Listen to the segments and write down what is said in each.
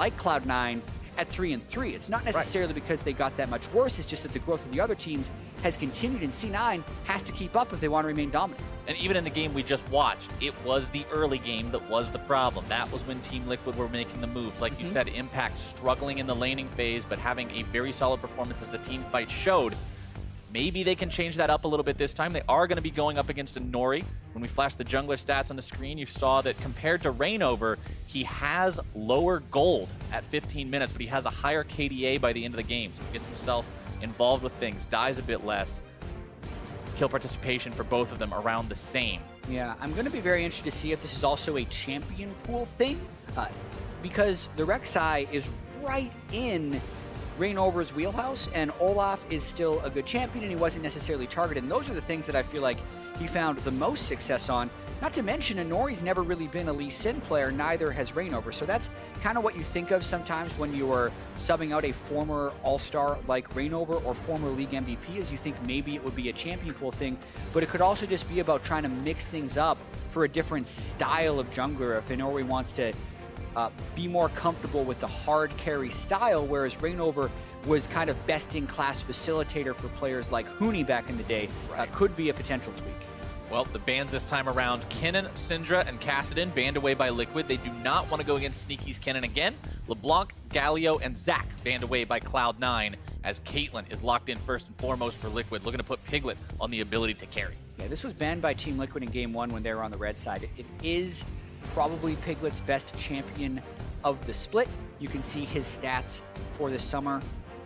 like Cloud9 at 3-3. It's not necessarily because they got that much worse, it's just that the growth of the other teams has continued, and C9 has to keep up if they want to remain dominant. And even in the game we just watched, it was the early game that was the problem. That was when Team Liquid were making the moves. Like you said, Impact struggling in the laning phase, but having a very solid performance as the team fight showed. Maybe they can change that up a little bit this time. They are going to be going up against a Nori. When we flashed the jungler stats on the screen, you saw that compared to Reignover, he has lower gold at 15 minutes, but he has a higher KDA by the end of the game. So he gets himself involved with things, dies a bit less. Kill participation for both of them around the same. Yeah, I'm going to be very interested to see if this is also a champion pool thing, because the Rek'Sai is right in Reignover's wheelhouse, and Olaf is still a good champion, and he wasn't necessarily targeted. And those are the things that I feel like he found the most success on. Not to mention, Nori's never really been a Lee Sin player, neither has Reignover. So that's kind of what you think of sometimes when you are subbing out a former All-Star like Reignover or former League MVP, is you think maybe it would be a champion pool thing, but it could also just be about trying to mix things up for a different style of jungler. If Nori wants to be more comfortable with the hard carry style, whereas Reignover was kind of best-in-class facilitator for players like Huni back in the day, could be a potential tweak. Well, the bans this time around, Kennen, Syndra, and Kassadin banned away by Liquid. They do not want to go against Sneaky's Kennen again. LeBlanc, Galio, and Zac banned away by Cloud9, as Caitlyn is locked in first and foremost for Liquid, looking to put Piglet on the ability to carry. Yeah, this was banned by Team Liquid in Game 1 when they were on the red side. It is probably Piglet's best champion of the split. You can see his stats for the summer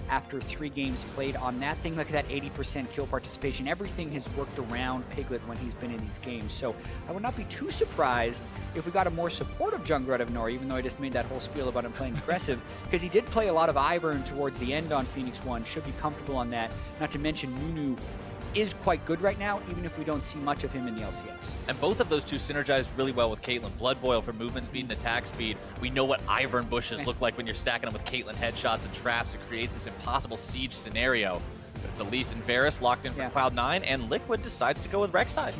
after 3 games played on that thing. Look at that 80% kill participation. Everything has worked around Piglet when he's been in these games. So I would not be too surprised if we got a more supportive jungler out of Nori, even though I just made that whole spiel about him playing aggressive, because he did play a lot of Ivern towards the end on Phoenix 1. Should be comfortable on that. Not to mention Nunu is quite good right now, even if we don't see much of him in the LCS. And both of those two synergize really well with Caitlyn. Blood Boil for movement speed and attack speed. We know what Ivern bushes look like when you're stacking them with Caitlyn headshots and traps. It creates this impossible siege scenario. But it's Elise and Varus locked in for Cloud9, and Liquid decides to go with Rek'Sai.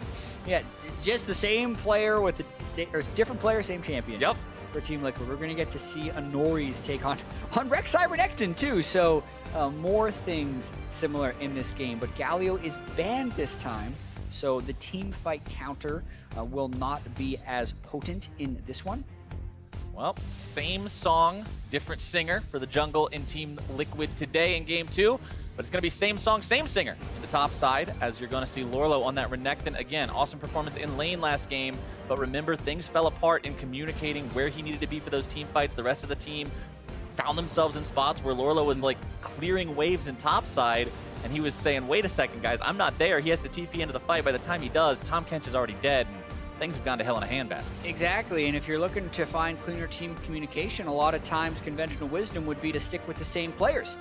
Yeah, it's just the same player with or different player, same champion. Yep. For Team Liquid. We're going to get to see a Nori's take on Rek'Sai Renekton too, so more things similar in this game. But Galio is banned this time, so the team fight counter will not be as potent in this one. Well, same song, different singer for the jungle in Team Liquid today in Game 2, but it's going to be same song, same singer in the top side, as you're going to see Lorlo on that Renekton. Again, awesome performance in lane last game, but remember, things fell apart in communicating where he needed to be for those team fights. The rest of the team found themselves in spots where Lorlo was like clearing waves in top side, and he was saying, wait a second, guys, I'm not there. He has to TP into the fight. By the time he does, Tahm Kench is already dead, and things have gone to hell in a handbasket. Exactly, and if you're looking to find cleaner team communication, a lot of times conventional wisdom would be to stick with the same players.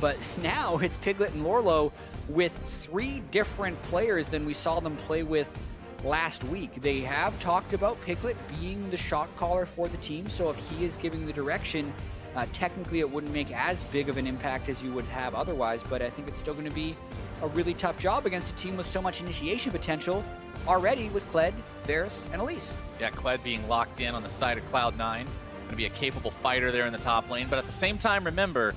But now it's Piglet and Lorlo with 3 different players than we saw them play with last week. They have talked about Piglet being the shot caller for the team, so if he is giving the direction, technically it wouldn't make as big of an impact as you would have otherwise, but I think it's still going to be a really tough job against a team with so much initiation potential already with Kled, Varus, and Elise. Yeah, Kled being locked in on the side of Cloud9. Going to be a capable fighter there in the top lane, but at the same time, remember,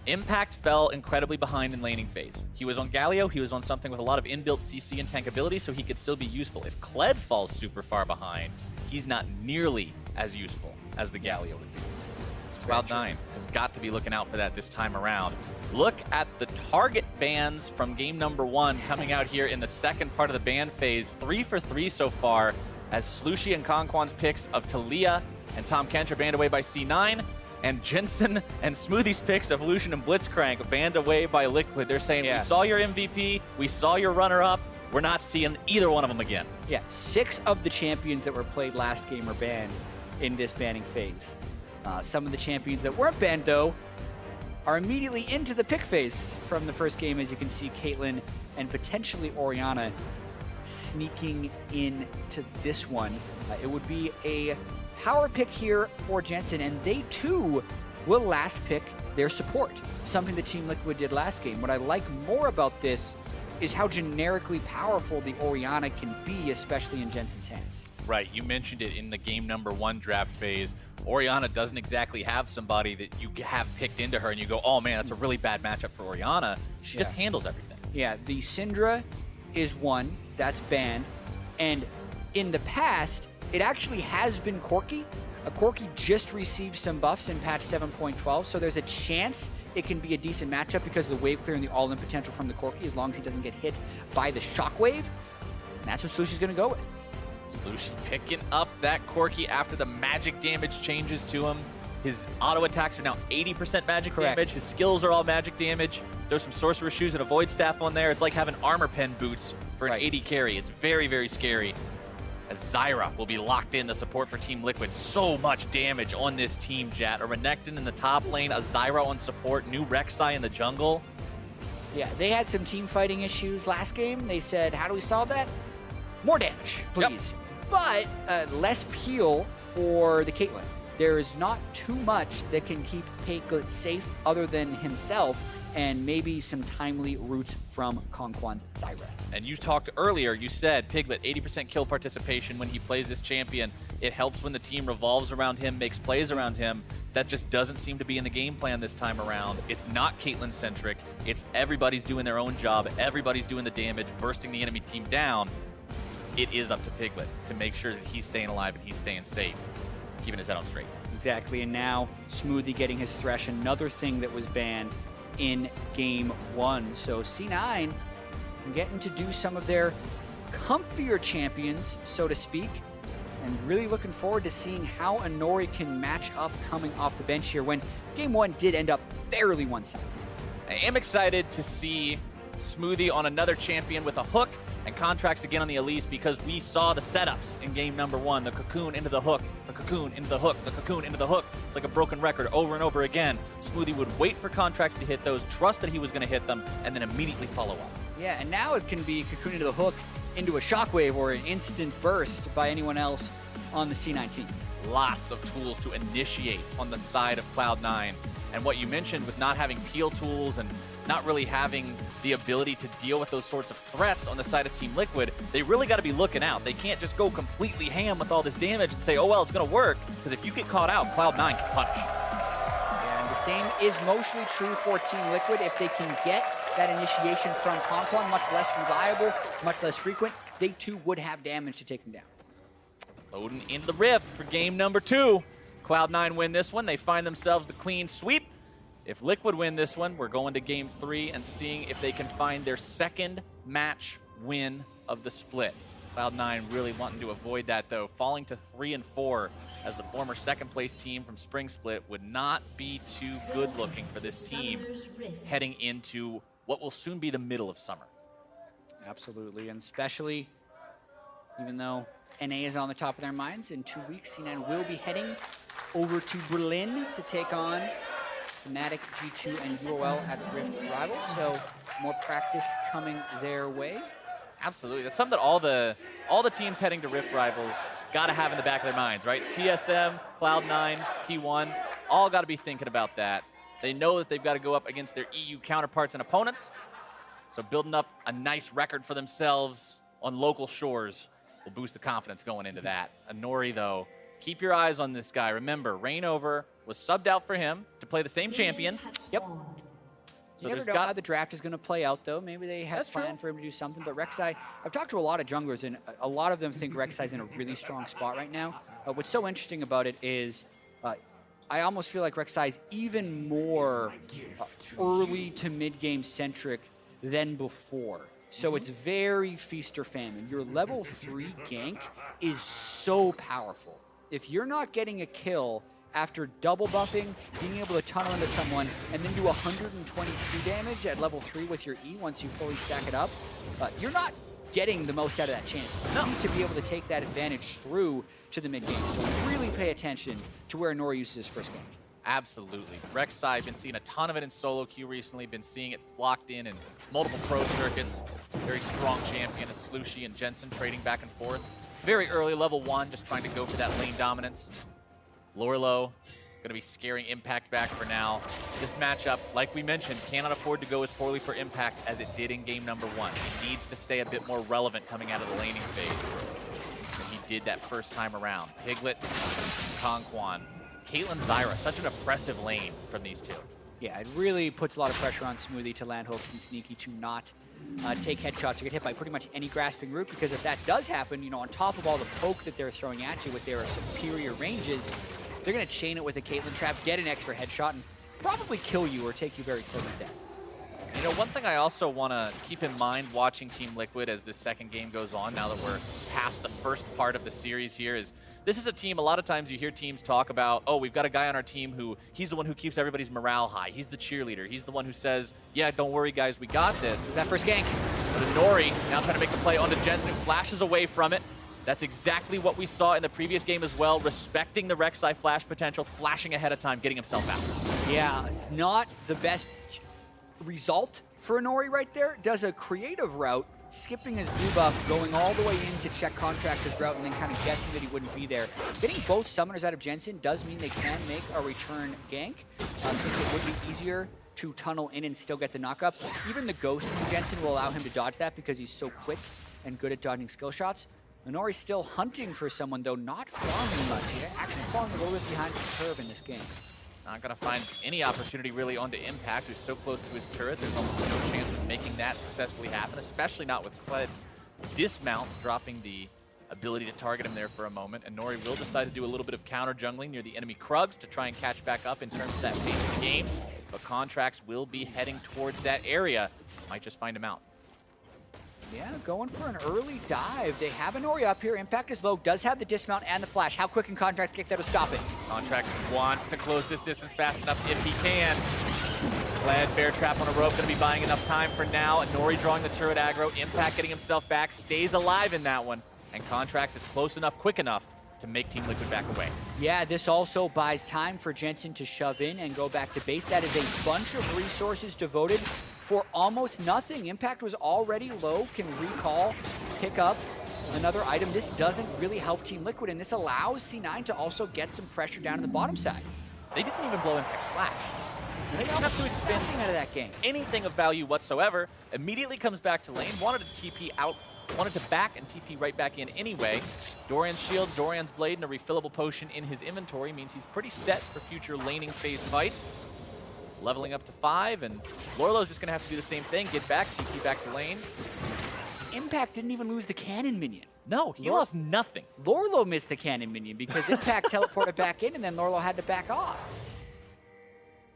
Impact fell incredibly behind in laning phase. He was on Galio, he was on something with a lot of inbuilt CC and tankability, so he could still be useful. If Kled falls super far behind, he's not nearly as useful as the Galio would be. Cloud9 has got to be looking out for that this time around. Look at the target bans from game number 1 coming out here in the second part of the ban phase. 3 for 3 so far, as Slushy and Conquan's picks of Taliyah and Tahm Kench are banned away by C9, and Jensen and Smoothie's picks of Lucian and Blitzcrank banned away by Liquid. They're saying, we saw your MVP, we saw your runner-up, we're not seeing either one of them again. Yeah, 6 of the champions that were played last game are banned in this banning phase. Some of the champions that weren't banned, though, are immediately into the pick phase from the first game. As you can see, Caitlyn and potentially Orianna sneaking into this one. It would be a power pick here for Jensen, and they too will last pick their support, something the Team Liquid did last game. What I like more about this is how generically powerful the Orianna can be, especially in Jensen's hands. right. You mentioned it in the game number 1 draft phase. Orianna doesn't exactly have somebody that you have picked into her and you go, oh man, that's a really bad matchup for Orianna. She just handles everything. Yeah, the Syndra is one that's banned. And in the past, it actually has been Corki. Corki just received some buffs in patch 7.12, so there's a chance it can be a decent matchup because of the wave clear and the all-in potential from the Corki, as long as he doesn't get hit by the shockwave. And that's what Slushy's going to go with. Slushy picking up that Corki after the magic damage changes to him. His auto attacks are now 80% magic damage. His skills are all magic damage. There's some Sorcerer Shoes and a Void Staff on there. It's like having armor pen boots for an 80 carry. It's very, very scary. As Zyra will be locked in, the support for Team Liquid. So much damage on this team, Jat. A Renekton in the top lane, a Zyra on support, new Rek'Sai in the jungle. Yeah, they had some team fighting issues last game. They said, how do we solve that? More damage, please. But less peel for the Caitlyn. There is not too much that can keep Piglet safe other than himself and maybe some timely roots from Conquan's Zyra. And you talked earlier, you said Piglet, 80% kill participation when he plays this champion. It helps when the team revolves around him, makes plays around him. That just doesn't seem to be in the game plan this time around. It's not Caitlyn-centric. It's everybody's doing their own job. Everybody's doing the damage, bursting the enemy team down. It is up to Piglet to make sure that he's staying alive and he's staying safe, keeping his head on straight. Exactly, and now Smoothie getting his Thresh, another thing that was banned in game 1. So C9 getting to do some of their comfier champions, so to speak, and really looking forward to seeing how Inori can match up coming off the bench here when game 1 did end up fairly one-sided. I am excited to see Smoothie on another champion with a hook and contracts again on the Elise because we saw the setups in game number 1. The cocoon into the hook, the cocoon into the hook, the cocoon into the hook. It's like a broken record over and over again. Smoothie would wait for contracts to hit those, trust that he was going to hit them, and then immediately follow up. Yeah, and now it can be cocoon into the hook into a shockwave or an instant burst by anyone else on the C9 team. Lots of tools to initiate on the side of Cloud9. And what you mentioned with not having peel tools and not really having the ability to deal with those sorts of threats on the side of Team Liquid, they really got to be looking out. They can't just go completely ham with all this damage and say, oh, well, it's going to work. Because if you get caught out, Cloud9 can punish. Yeah, and the same is mostly true for Team Liquid. If they can get that initiation from Conquan, much less reliable, much less frequent, they too would have damage to take them down. Loading in the Rift for game number 2. Cloud9 win this one. They find themselves the clean sweep. If Liquid win this one, we're going to game 3 and seeing if they can find their second match win of the split. Cloud9 really wanting to avoid that, though. Falling to 3 and 4 as the former second-place team from Spring Split would not be too good-looking for this team heading into what will soon be the middle of summer. Absolutely, and especially, even though NA is on the top of their minds, in 2 weeks, C9 will be heading over to Berlin to take on Fnatic, G2, and UOL at Rift Rivals, so more practice coming their way. Absolutely. That's something that all the teams heading to Rift Rivals got to have in the back of their minds, right? TSM, Cloud9, P1, all got to be thinking about that. They know that they've got to go up against their EU counterparts and opponents, so building up a nice record for themselves on local shores will boost the confidence going into that. Inori, though, keep your eyes on this guy. Remember, Reignover was subbed out for him to play the same champion. Yep. So you never know how the draft is going to play out, though. Maybe they have planned for him to do something. But Rek'Sai, I've talked to a lot of junglers, and a lot of them think Rek'Sai's in a really strong spot right now. What's so interesting about it is I almost feel like Rek'Sai's even more early to mid-game centric than before. So it's very feast or famine. Your level 3 gank is so powerful. If you're not getting a kill after double buffing, being able to tunnel into someone, and then do 120 true damage at level 3 with your E once you fully stack it up, you're not getting the most out of that champion. You need to be able to take that advantage through to the mid-game. So really pay attention to where Nora uses his first gank. Absolutely. Rek'Sai, been seeing a ton of it in solo queue recently, been seeing it locked in multiple pro circuits. Very strong champion, as Slushy and Jensen trading back and forth. Very early, level 1, just trying to go for that lane dominance. Lorlo, going to be scaring Impact back for now. This matchup, like we mentioned, cannot afford to go as poorly for Impact as it did in game number 1. He needs to stay a bit more relevant coming out of the laning phase. He did that first time around. Piglet, Conquan, Caitlyn, Zyra, such an oppressive lane from these two. Yeah, it really puts a lot of pressure on Smoothie to land hooks and Sneaky to not take headshots or get hit by pretty much any grasping route, because if that does happen, you know, on top of all the poke that they're throwing at you with their superior ranges, they're going to chain it with a Caitlyn trap, get an extra headshot, and probably kill you or take you very close to death. You know, one thing I also want to keep in mind watching Team Liquid as this second game goes on, now that we're past the first part of the series here, is this is a team, a lot of times you hear teams talk about, oh, we've got a guy on our team who, he's the one who keeps everybody's morale high. He's the cheerleader. He's the one who says, yeah, don't worry, guys, we got this. Is that first gank? But Nori now trying to make the play onto Jensen, who flashes away from it. That's exactly what we saw in the previous game as well, respecting the Rek'Sai flash potential, flashing ahead of time, getting himself out. Yeah, not the best result for Nori right there. Does a creative route, skipping his blue buff, going all the way in to check Contractor's route, and then kind of guessing that he wouldn't be there. Getting both summoners out of Jensen does mean they can make a return gank, since it would be easier to tunnel in and still get the knockup. Even the ghost from Jensen will allow him to dodge that because he's so quick and good at dodging skill shots. Nori's still hunting for someone, though, not farming much. He's actually falling a little bit behind the curve in this game. Not going to find any opportunity really onto Impact, who's so close to his turret. There's almost no chance of making that successfully happen, especially not with Kled's dismount, dropping the ability to target him there for a moment. And Nori will decide to do a little bit of counter jungling near the enemy Krugs to try and catch back up in terms of that pace of the game. But Contracts will be heading towards that area. Might just find him out. Yeah, going for an early dive. They have a Nori up here. Impact is low, does have the dismount and the flash. How quick can Contracts get there to stop it? Contract wants to close this distance fast enough if he can. Glad bear trap on a rope, going to be buying enough time for now. Nori drawing the turret aggro. Impact getting himself back, stays alive in that one. And Contracts is close enough, quick enough to make Team Liquid back away. Yeah, this also buys time for Jensen to shove in and go back to base. That is a bunch of resources devoted for almost nothing. Impact was already low, can recall, pick up another item. This doesn't really help Team Liquid, and this allows C9 to also get some pressure down to the bottom side. They didn't even blow Impact's flash. They don't have to expend anything out of that game. Anything of value whatsoever. Immediately comes back to lane, wanted to TP out, wanted to back and TP right back in anyway. Dorian's shield, Dorian's blade, and a refillable potion in his inventory means he's pretty set for future laning phase fights. Leveling up to 5, and Lorlo's just going to have to do the same thing, get back, TP back to lane. Impact didn't even lose the cannon minion. No, he lost nothing. Lorlo missed the cannon minion because Impact teleported back in, and then Lorlo had to back off.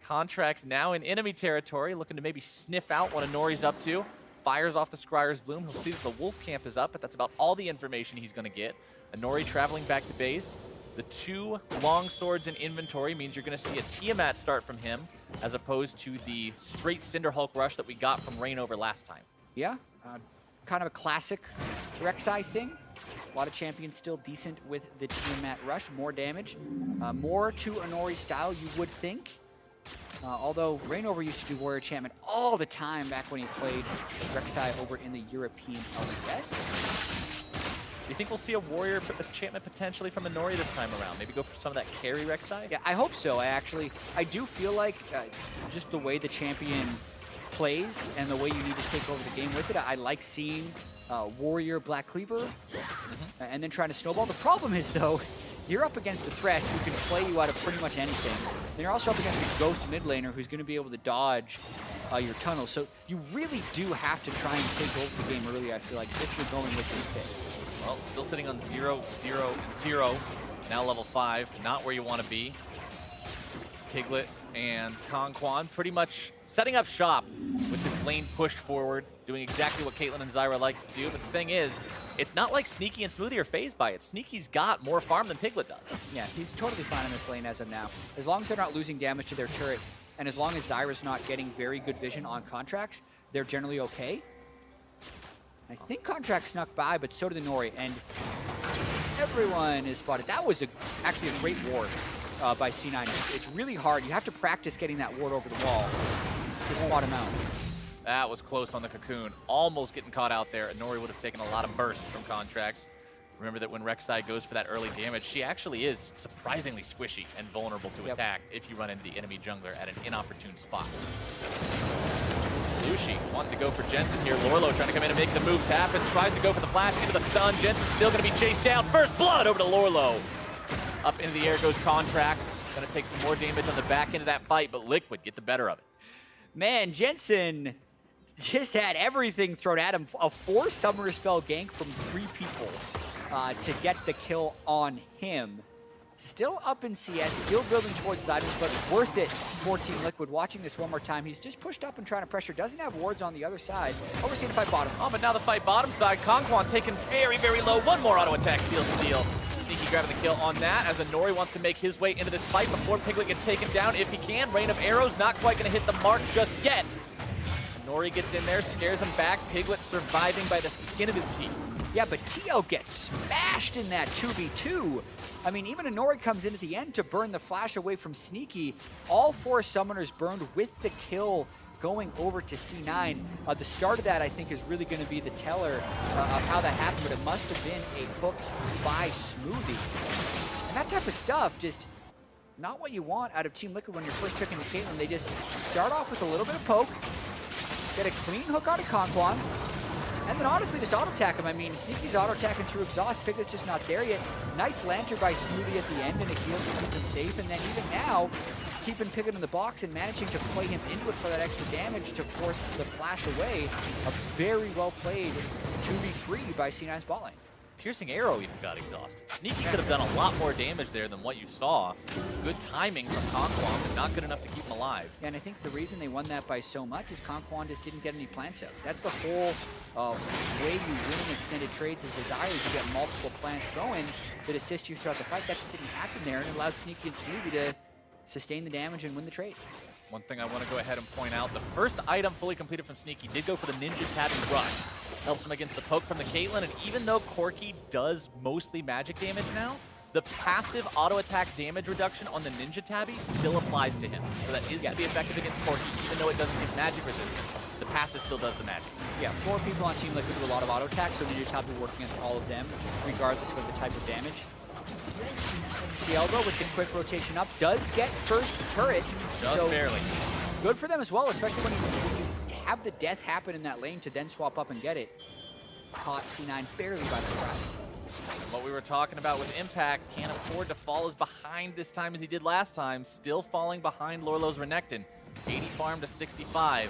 Contracts now in enemy territory, looking to maybe sniff out what Nori's up to. Fires off the Scryer's Bloom. He'll see that the Wolf Camp is up, but that's about all the information he's going to get. Nori traveling back to base. The 2 long swords in inventory means you're going to see a Tiamat start from him, as opposed to the straight Cinder Hulk rush that we got from Reignover last time. Yeah, kind of a classic Rek'Sai thing. A lot of champions still decent with the Tiamat rush. More damage. More to a Nori style, you would think. Although Reignover used to do Warrior Enchantment all the time back when he played Rek'Sai over in the European LCS. Do you think we'll see a Warrior Enchantment potentially from Nori this time around? Maybe go for some of that carry Rek'Sai? Yeah, I hope so. I do feel like just the way the champion plays and the way you need to take over the game with it, I like seeing Warrior Black Cleaver and then trying to snowball. The problem is, though, you're up against a Thresh who can play you out of pretty much anything. Then you're also up against a Ghost mid laner who's going to be able to dodge your tunnel. So you really do have to try and take over the game early, I feel like, if you're going with this pick. Well, still sitting on 0, 0, and 0. Now level 5, not where you want to be. Piglet and Conquan pretty much setting up shop with this lane pushed forward, doing exactly what Caitlyn and Zyra like to do. But the thing is, it's not like Sneaky and Smoothie are phased by it. Sneaky's got more farm than Piglet does. Yeah, he's totally fine in this lane as of now. As long as they're not losing damage to their turret, and as long as Zyra's not getting very good vision on Contracts, they're generally okay. I think Contract snuck by, but so did the Nori, and everyone is spotted. That was actually a great ward by C9. It's really hard. You have to practice getting that ward over the wall to spot him out. That was close on the Cocoon. Almost getting caught out there, and Nori would have taken a lot of burst from Contracts. Remember that when Rek'Sai goes for that early damage, she actually is surprisingly squishy and vulnerable to attack if you run into the enemy jungler at an inopportune spot. Lushi wanting to go for Jensen here. Lorlo trying to come in and make the moves happen. Tries to go for the flash into the stun. Jensen's still going to be chased down. First blood over to Lorlo. Up into the air goes Contracts. Going to take some more damage on the back end of that fight, but Liquid get the better of it. Man, Jensen just had everything thrown at him. A 4 Summoner Spell gank from 3 people to get the kill on him. Still up in CS, still building towards his items, but worth it for Team Liquid. Watching this one more time, he's just pushed up and trying to pressure. Doesn't have wards on the other side. Oh, we're seeing the fight bottom. Oh, but now the fight bottom side. Kongkwon taken very, very low. One more auto attack seals the deal. Sneaky grabbing the kill on that as Nori wants to make his way into this fight before Piglet gets taken down. If he can, rain of arrows, not quite going to hit the mark just yet. Nori gets in there, scares him back. Piglet surviving by the skin of his teeth. Yeah, but Tio gets smashed in that 2v2. I mean, even Nori comes in at the end to burn the flash away from Sneaky. All 4 summoners burned with the kill going over to C9. The start of that, I think, is really going to be the teller of how that happened, but it must have been a hook by Smoothie. And that type of stuff, just not what you want out of Team Liquid when you're first picking the Caitlyn. They just start off with a little bit of poke, get a clean hook out of Kongkwon, and then honestly just auto-attack him. I mean, Sneaky's auto-attacking through exhaust. Piglet's just not there yet. Nice lantern by Smoothie at the end and a heal to keep him safe. And then even now, keeping Piglet in the box and managing to play him into it for that extra damage to force the flash away. A very well played 2v3 by C9's bot lane. Piercing Arrow even got exhausted. Sneaky could have done a lot more damage there than what you saw. Good timing from Kongkwon, but not good enough to keep him alive. Yeah, and I think the reason they won that by so much is Kongkwon just didn't get any plants out. That's the whole way you win extended trades is desire to get multiple plants going that assist you throughout the fight. That just didn't happen there, and it allowed Sneaky and Smoothie to sustain the damage and win the trade. One thing I want to go ahead and point out, the first item fully completed from Sneaky did go for the Ninja Tabbing Rush. Helps him against the poke from the Caitlyn, and even though Corki does mostly magic damage now, the passive auto attack damage reduction on the Ninja Tabby still applies to him. So that is going to be effective against Corki, even though it doesn't give magic resistance. The passive still does the magic. Yeah, 4 people on Team Liquid do a lot of auto attack, so Ninja Tabby working against all of them, regardless of the type of damage. The elbow with the quick rotation up does get first turret. Just so barely. Good for them as well, especially when you have the death happen in that lane to then swap up and get it. Caught C9 barely by surprise. What we were talking about with Impact, can't afford to fall as behind this time as he did last time. Still falling behind Lorlo's Renekton. 80 farm to 65.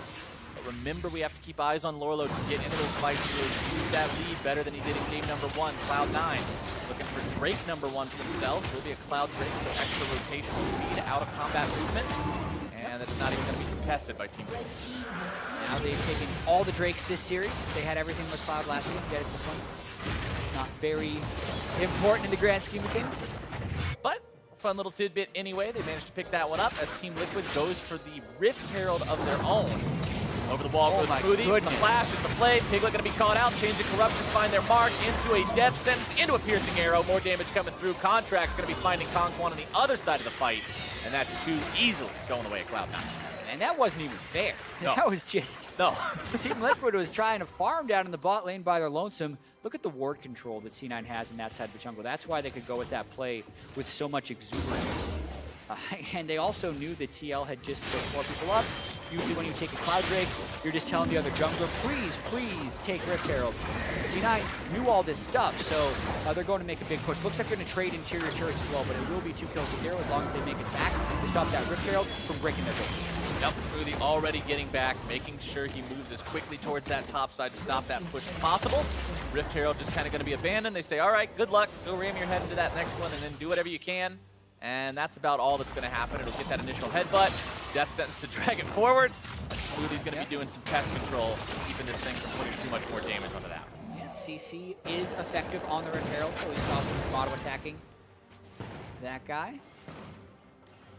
But remember, we have to keep eyes on Lorlo to get into those fights to really use that lead better than he did in game number 1. Cloud9 looking for Drake number 1 for himself. Will be a Cloud Drake, so extra rotational speed, out of combat movement. And that's not even going to be contested by Team Liquid. Now they've taken all the Drakes this series. They had everything with Cloud last week. Get it this one. Not very important in the grand scheme of things. But fun little tidbit anyway. They managed to pick that one up as Team Liquid goes for the Rift Herald of their own. Over the wall goes Smoothie. The flash is the play. Piglet going to be caught out. Change the corruption. Find their mark into a death sentence. Into a piercing arrow. More damage coming through. Contract's going to be finding Kongkwon on the other side of the fight. And that's 2 easily going away at Cloud9. And that wasn't even fair. No. That was just... No. Team Liquid was trying to farm down in the bot lane by their lonesome. Look at the ward control that C9 has in that side of the jungle. That's why they could go with that play with so much exuberance. And they also knew that TL had just put 4 people up. Usually when you take a Cloud Drake, you're just telling the other jungler, please, please take Rift Herald. C9 knew all this stuff, so they're going to make a big push. Looks like they're going to trade interior turrets as well, but it will be 2 kills to 0 as long as they make it back to stop that Rift Herald from breaking their base. Yep, Smoothie already getting back, making sure he moves as quickly towards that top side to stop that push as possible. Rift Herald just kind of going to be abandoned. They say, all right, good luck. Go ram your head into that next one and then do whatever you can. And that's about all that's going to happen. It'll get that initial headbutt, death sentence to drag it forward. And Smoothie's going to be doing some pest control, keeping this thing from putting too much more damage onto that. Yeah, CC is effective on the Rift Herald, so he stops him from auto-attacking that guy.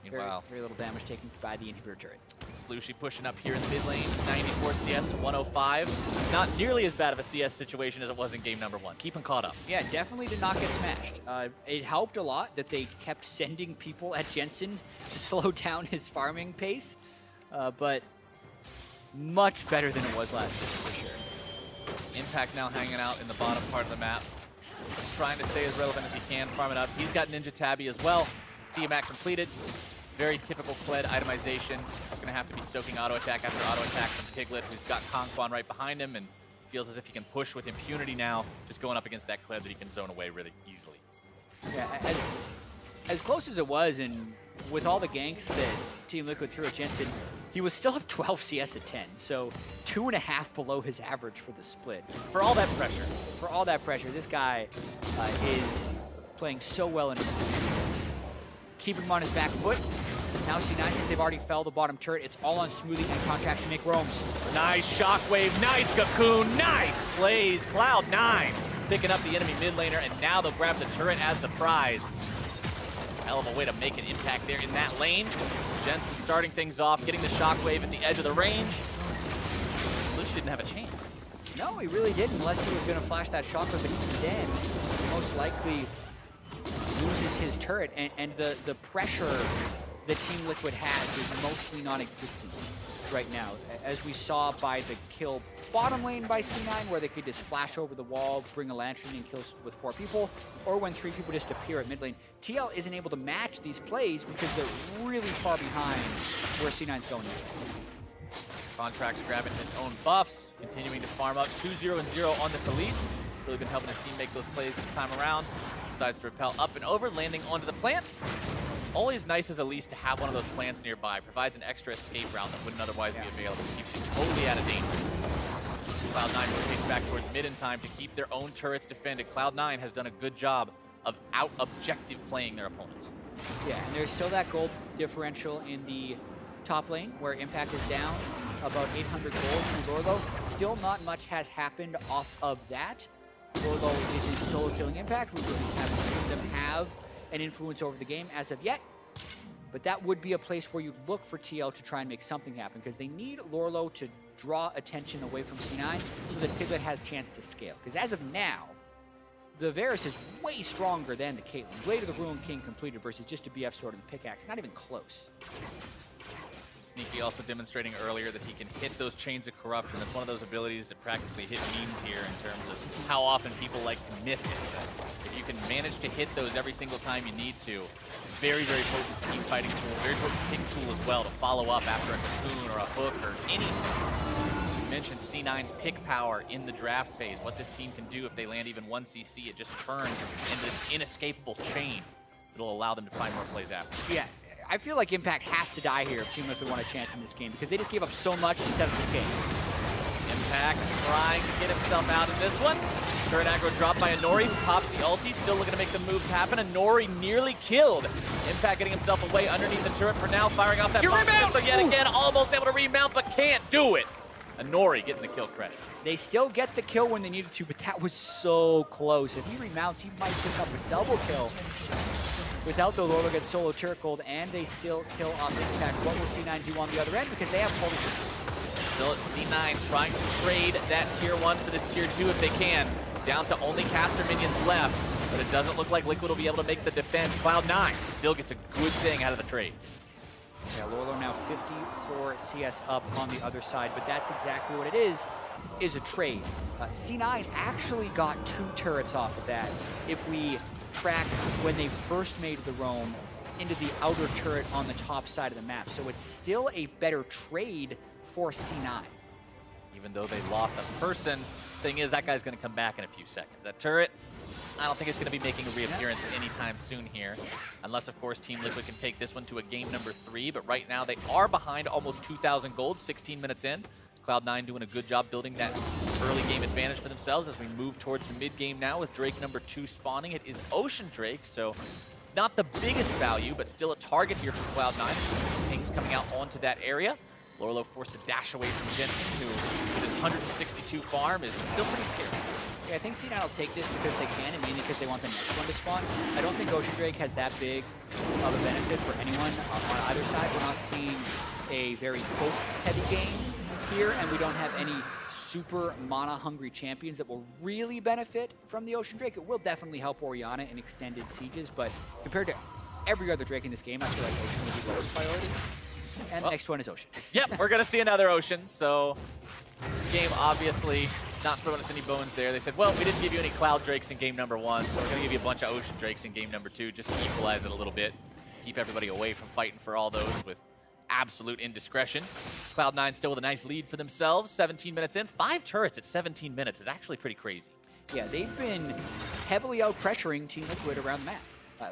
Meanwhile, very little damage taken by the inhibitor turret. Slushy pushing up here in the mid lane, 94 CS to 105. Not nearly as bad of a CS situation as it was in game number 1. Keep him caught up. Yeah, definitely did not get smashed. It helped a lot that they kept sending people at Jensen to slow down his farming pace, but much better than it was last year for sure. Impact now hanging out in the bottom part of the map, trying to stay as relevant as he can, farm it up. He's got Ninja Tabby as well. Tiamat completed. Very typical Kled itemization. It's going to have to be soaking auto attack after auto attack from Piglet, who's got Conquan right behind him and feels as if he can push with impunity now, just going up against that Kled that he can zone away really easily. Yeah, as close as it was, and with all the ganks that Team Liquid threw at Jensen, he was still up 12 CS at 10, so 2.5 below his average for the split. For all that pressure. For all that pressure, this guy is playing so well in his positions. Keeping him on his back foot. Now C9, since they've already fell the bottom turret, it's all on Smoothie and Contract to make roams. Nice Shockwave, nice Cocoon, nice plays. Cloud9 picking up the enemy mid laner, and now they'll grab the turret as the prize. Hell of a way to make an impact there in that lane. Jensen starting things off, getting the Shockwave at the edge of the range. Lucia didn't have a chance. No, he really didn't, unless he was going to flash that Shockwave, but even then, most likely loses his turret, and the pressure that Team Liquid has is mostly non-existent right now, as we saw by the kill bottom lane by C9, where they could just flash over the wall, bring a lantern and kill with 4 people, or when 3 people just appear at mid lane. TL isn't able to match these plays because they're really far behind where C9's going next. Contract's grabbing his own buffs, continuing to farm up 2-0 and 0 on this Elise. Really been helping his team make those plays this time around. Decides to repel up and over, landing onto the plant. Always nice as Elise to have one of those plants nearby. Provides an extra escape route that wouldn't otherwise be available. Keeps you totally out of danger. Cloud9 rotates back towards mid in time to keep their own turrets defended. Cloud9 has done a good job of out-objective playing their opponents. Yeah, and there's still that gold differential in the top lane, where Impact is down about 800 gold to Lorlo. Still not much has happened off of that. Lorlo isn't solo killing Impact. We really haven't seen them have an influence over the game as of yet. But that would be a place where you'd look for TL to try and make something happen, because they need Lorlo to draw attention away from C9 so that Piglet has a chance to scale. Because as of now, the Varus is way stronger than the Caitlyn. Blade of the Ruined King completed versus just a BF sword and the pickaxe. Not even close. Sneaky also demonstrating earlier that he can hit those chains of corruption. That's one of those abilities that practically hit memes here in terms of how often people like to miss it. If you can manage to hit those every single time you need to, very, very potent team fighting tool, very potent pick tool as well to follow up after a cocoon or a hook or anything. You mentioned C9's pick power in the draft phase, what this team can do if they land even 1 CC. It just turns into this inescapable chain that'll allow them to find more plays after. Yeah. I feel like Impact has to die here if Team Liquid want a chance in this game, because they just gave up so much to set up this game. Impact trying to get himself out of this one. Turret aggro dropped by Anori, who pops the ulti, still looking to make the moves happen. Anori nearly killed. Impact getting himself away underneath the turret for now, firing off that bomb pistol yet again, almost able to remount, but can't do it. Anori getting the kill credit. They still get the kill when they needed to, but that was so close. If he remounts, he might pick up a double kill. Without the Lorlo gets solo turret gold, and they still kill off Impact. What will C9 do on the other end? Because they have full. Still at C9, trying to trade that tier 1 for this tier 2 if they can. Down to only caster minions left, but it doesn't look like Liquid will be able to make the defense. Cloud9 still gets a good thing out of the trade. Yeah, Lorlo now 54 CS up on the other side, but that's exactly what it is a trade. C9 actually got 2 turrets off of that. If we track when they first made the roam into the outer turret on the top side of the map. So it's still a better trade for C9. Even though they lost a person, thing is that guy's going to come back in a few seconds. That turret, I don't think it's going to be making a reappearance anytime soon here. Unless, of course, Team Liquid can take this one to a game number 3. But right now they are behind almost 2,000 gold, 16 minutes in. Cloud9 doing a good job building that early game advantage for themselves as we move towards the mid game now with Drake number 2 spawning. It is Ocean Drake, so not the biggest value, but still a target here for Cloud9. Pings coming out onto that area. Lorlo forced to dash away from Jensen, who with his 162 farm is still pretty scary. Yeah, I think C9 will take this because they can, and mainly because they want the next one to spawn. I don't think Ocean Drake has that big of a benefit for anyone on either side. We're not seeing a very poke-heavy game here, and we don't have any super mana-hungry champions that will really benefit from the Ocean Drake. It will definitely help Orianna in extended sieges, but compared to every other Drake in this game, I feel like Ocean would be lowest priority. And the next one is Ocean. Yep, we're going to see another Ocean, so game obviously not throwing us any bones there. They said, well, we didn't give you any Cloud Drakes in game number 1, so we're going to give you a bunch of Ocean Drakes in game number 2 just to equalize it a little bit. keep everybody away from fighting for all those with absolute indiscretion. Cloud9 still with a nice lead for themselves. 17 minutes in. 5 turrets at 17 minutes is actually pretty crazy. Yeah, they've been heavily out-pressuring Team Liquid around the map.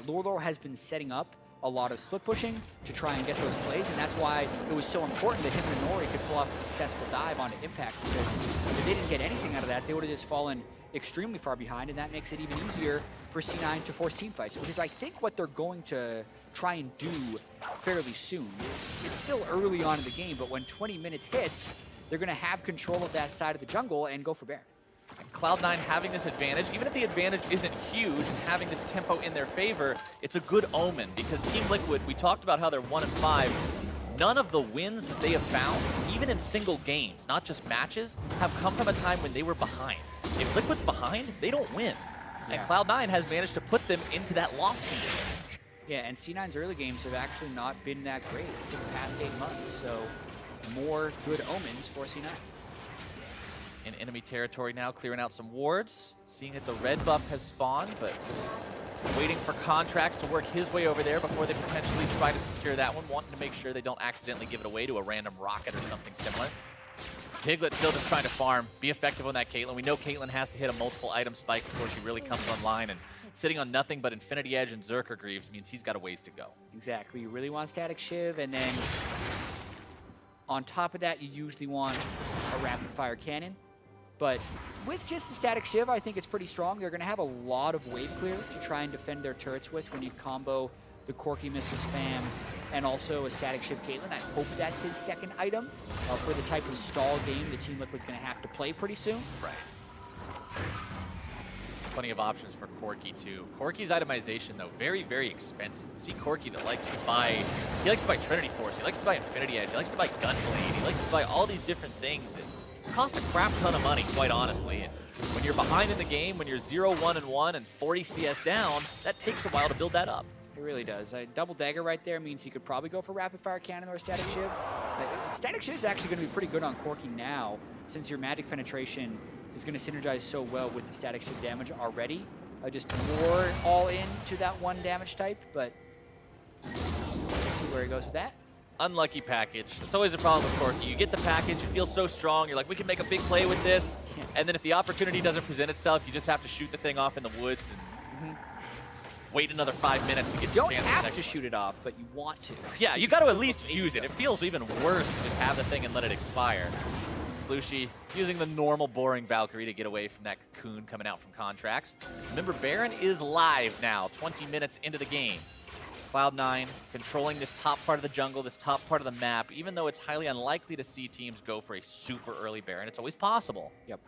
Lorlo has been setting up a lot of split pushing to try and get those plays, and that's why it was so important that him and Nori could pull off a successful dive onto Impact, because if they didn't get anything out of that, they would have just fallen extremely far behind, and that makes it even easier for C9 to force team fights, because I think what they're going to try and do fairly soon, it's still early on in the game, but when 20 minutes hits, they're going to have control of that side of the jungle and go for Baron. Cloud9 having this advantage, even if the advantage isn't huge, and having this tempo in their favor, it's a good omen, because Team Liquid, we talked about how they're 1-5. None of the wins that they have found, even in single games, not just matches, have come from a time when they were behind. If Liquid's behind, they don't win. And Cloud9 has managed to put them into that loss condition. Yeah, and C9's early games have actually not been that great for the past 8 months, so more good omens for C9. In enemy territory now, clearing out some wards. Seeing that the red buff has spawned, but waiting for Contracts to work his way over there before they potentially try to secure that one, wanting to make sure they don't accidentally give it away to a random rocket or something similar. Piglet still just trying to farm, be effective on that Caitlyn. We know Caitlyn has to hit a multiple item spike before she really comes online, and sitting on nothing but Infinity Edge and Zerker Greaves means he's got a ways to go. Exactly. You really want Static Shiv, and then on top of that, you usually want a rapid fire cannon. But with just the Static Shiv, I think it's pretty strong. They're going to have a lot of wave clear to try and defend their turrets with when you combo the Corki missile spam and also a Static Shiv Caitlyn. I hope that's his second item for the type of stall game the Team Liquid's going to have to play pretty soon. Right. Plenty of options for Corki too. Corki's itemization though, very, very expensive. See Corki that likes to buy, he likes to buy Trinity Force, he likes to buy Infinity Edge, he likes to buy Gunblade, he likes to buy all these different things that cost a crap ton of money, quite honestly. And when you're behind in the game, when you're 0-1-1 and 40 CS down, that takes a while to build that up. It really does. A double dagger right there means he could probably go for rapid fire cannon or Static Shiv. Static Shiv is actually going to be pretty good on Corki now, since your magic penetration is going to synergize so well with the Static Shiv damage already. Just more all in to that one damage type, but let's see where he goes with that. Unlucky package. That's always a problem with Corki. You get the package, you feel so strong, you're like, we can make a big play with this, and then if the opportunity doesn't present itself, you just have to shoot the thing off in the woods and wait another 5 minutes to get You don't have to shoot it off, but you want to. Yeah, you got to at least use it. It feels even worse to just have the thing and let it expire. Slushy using the normal boring Valkyrie to get away from that cocoon coming out from Contracts. Remember, Baron is live now, 20 minutes into the game. Cloud9 controlling this top part of the jungle, this top part of the map, even though it's highly unlikely to see teams go for a super early Baron. It's always possible. Yep.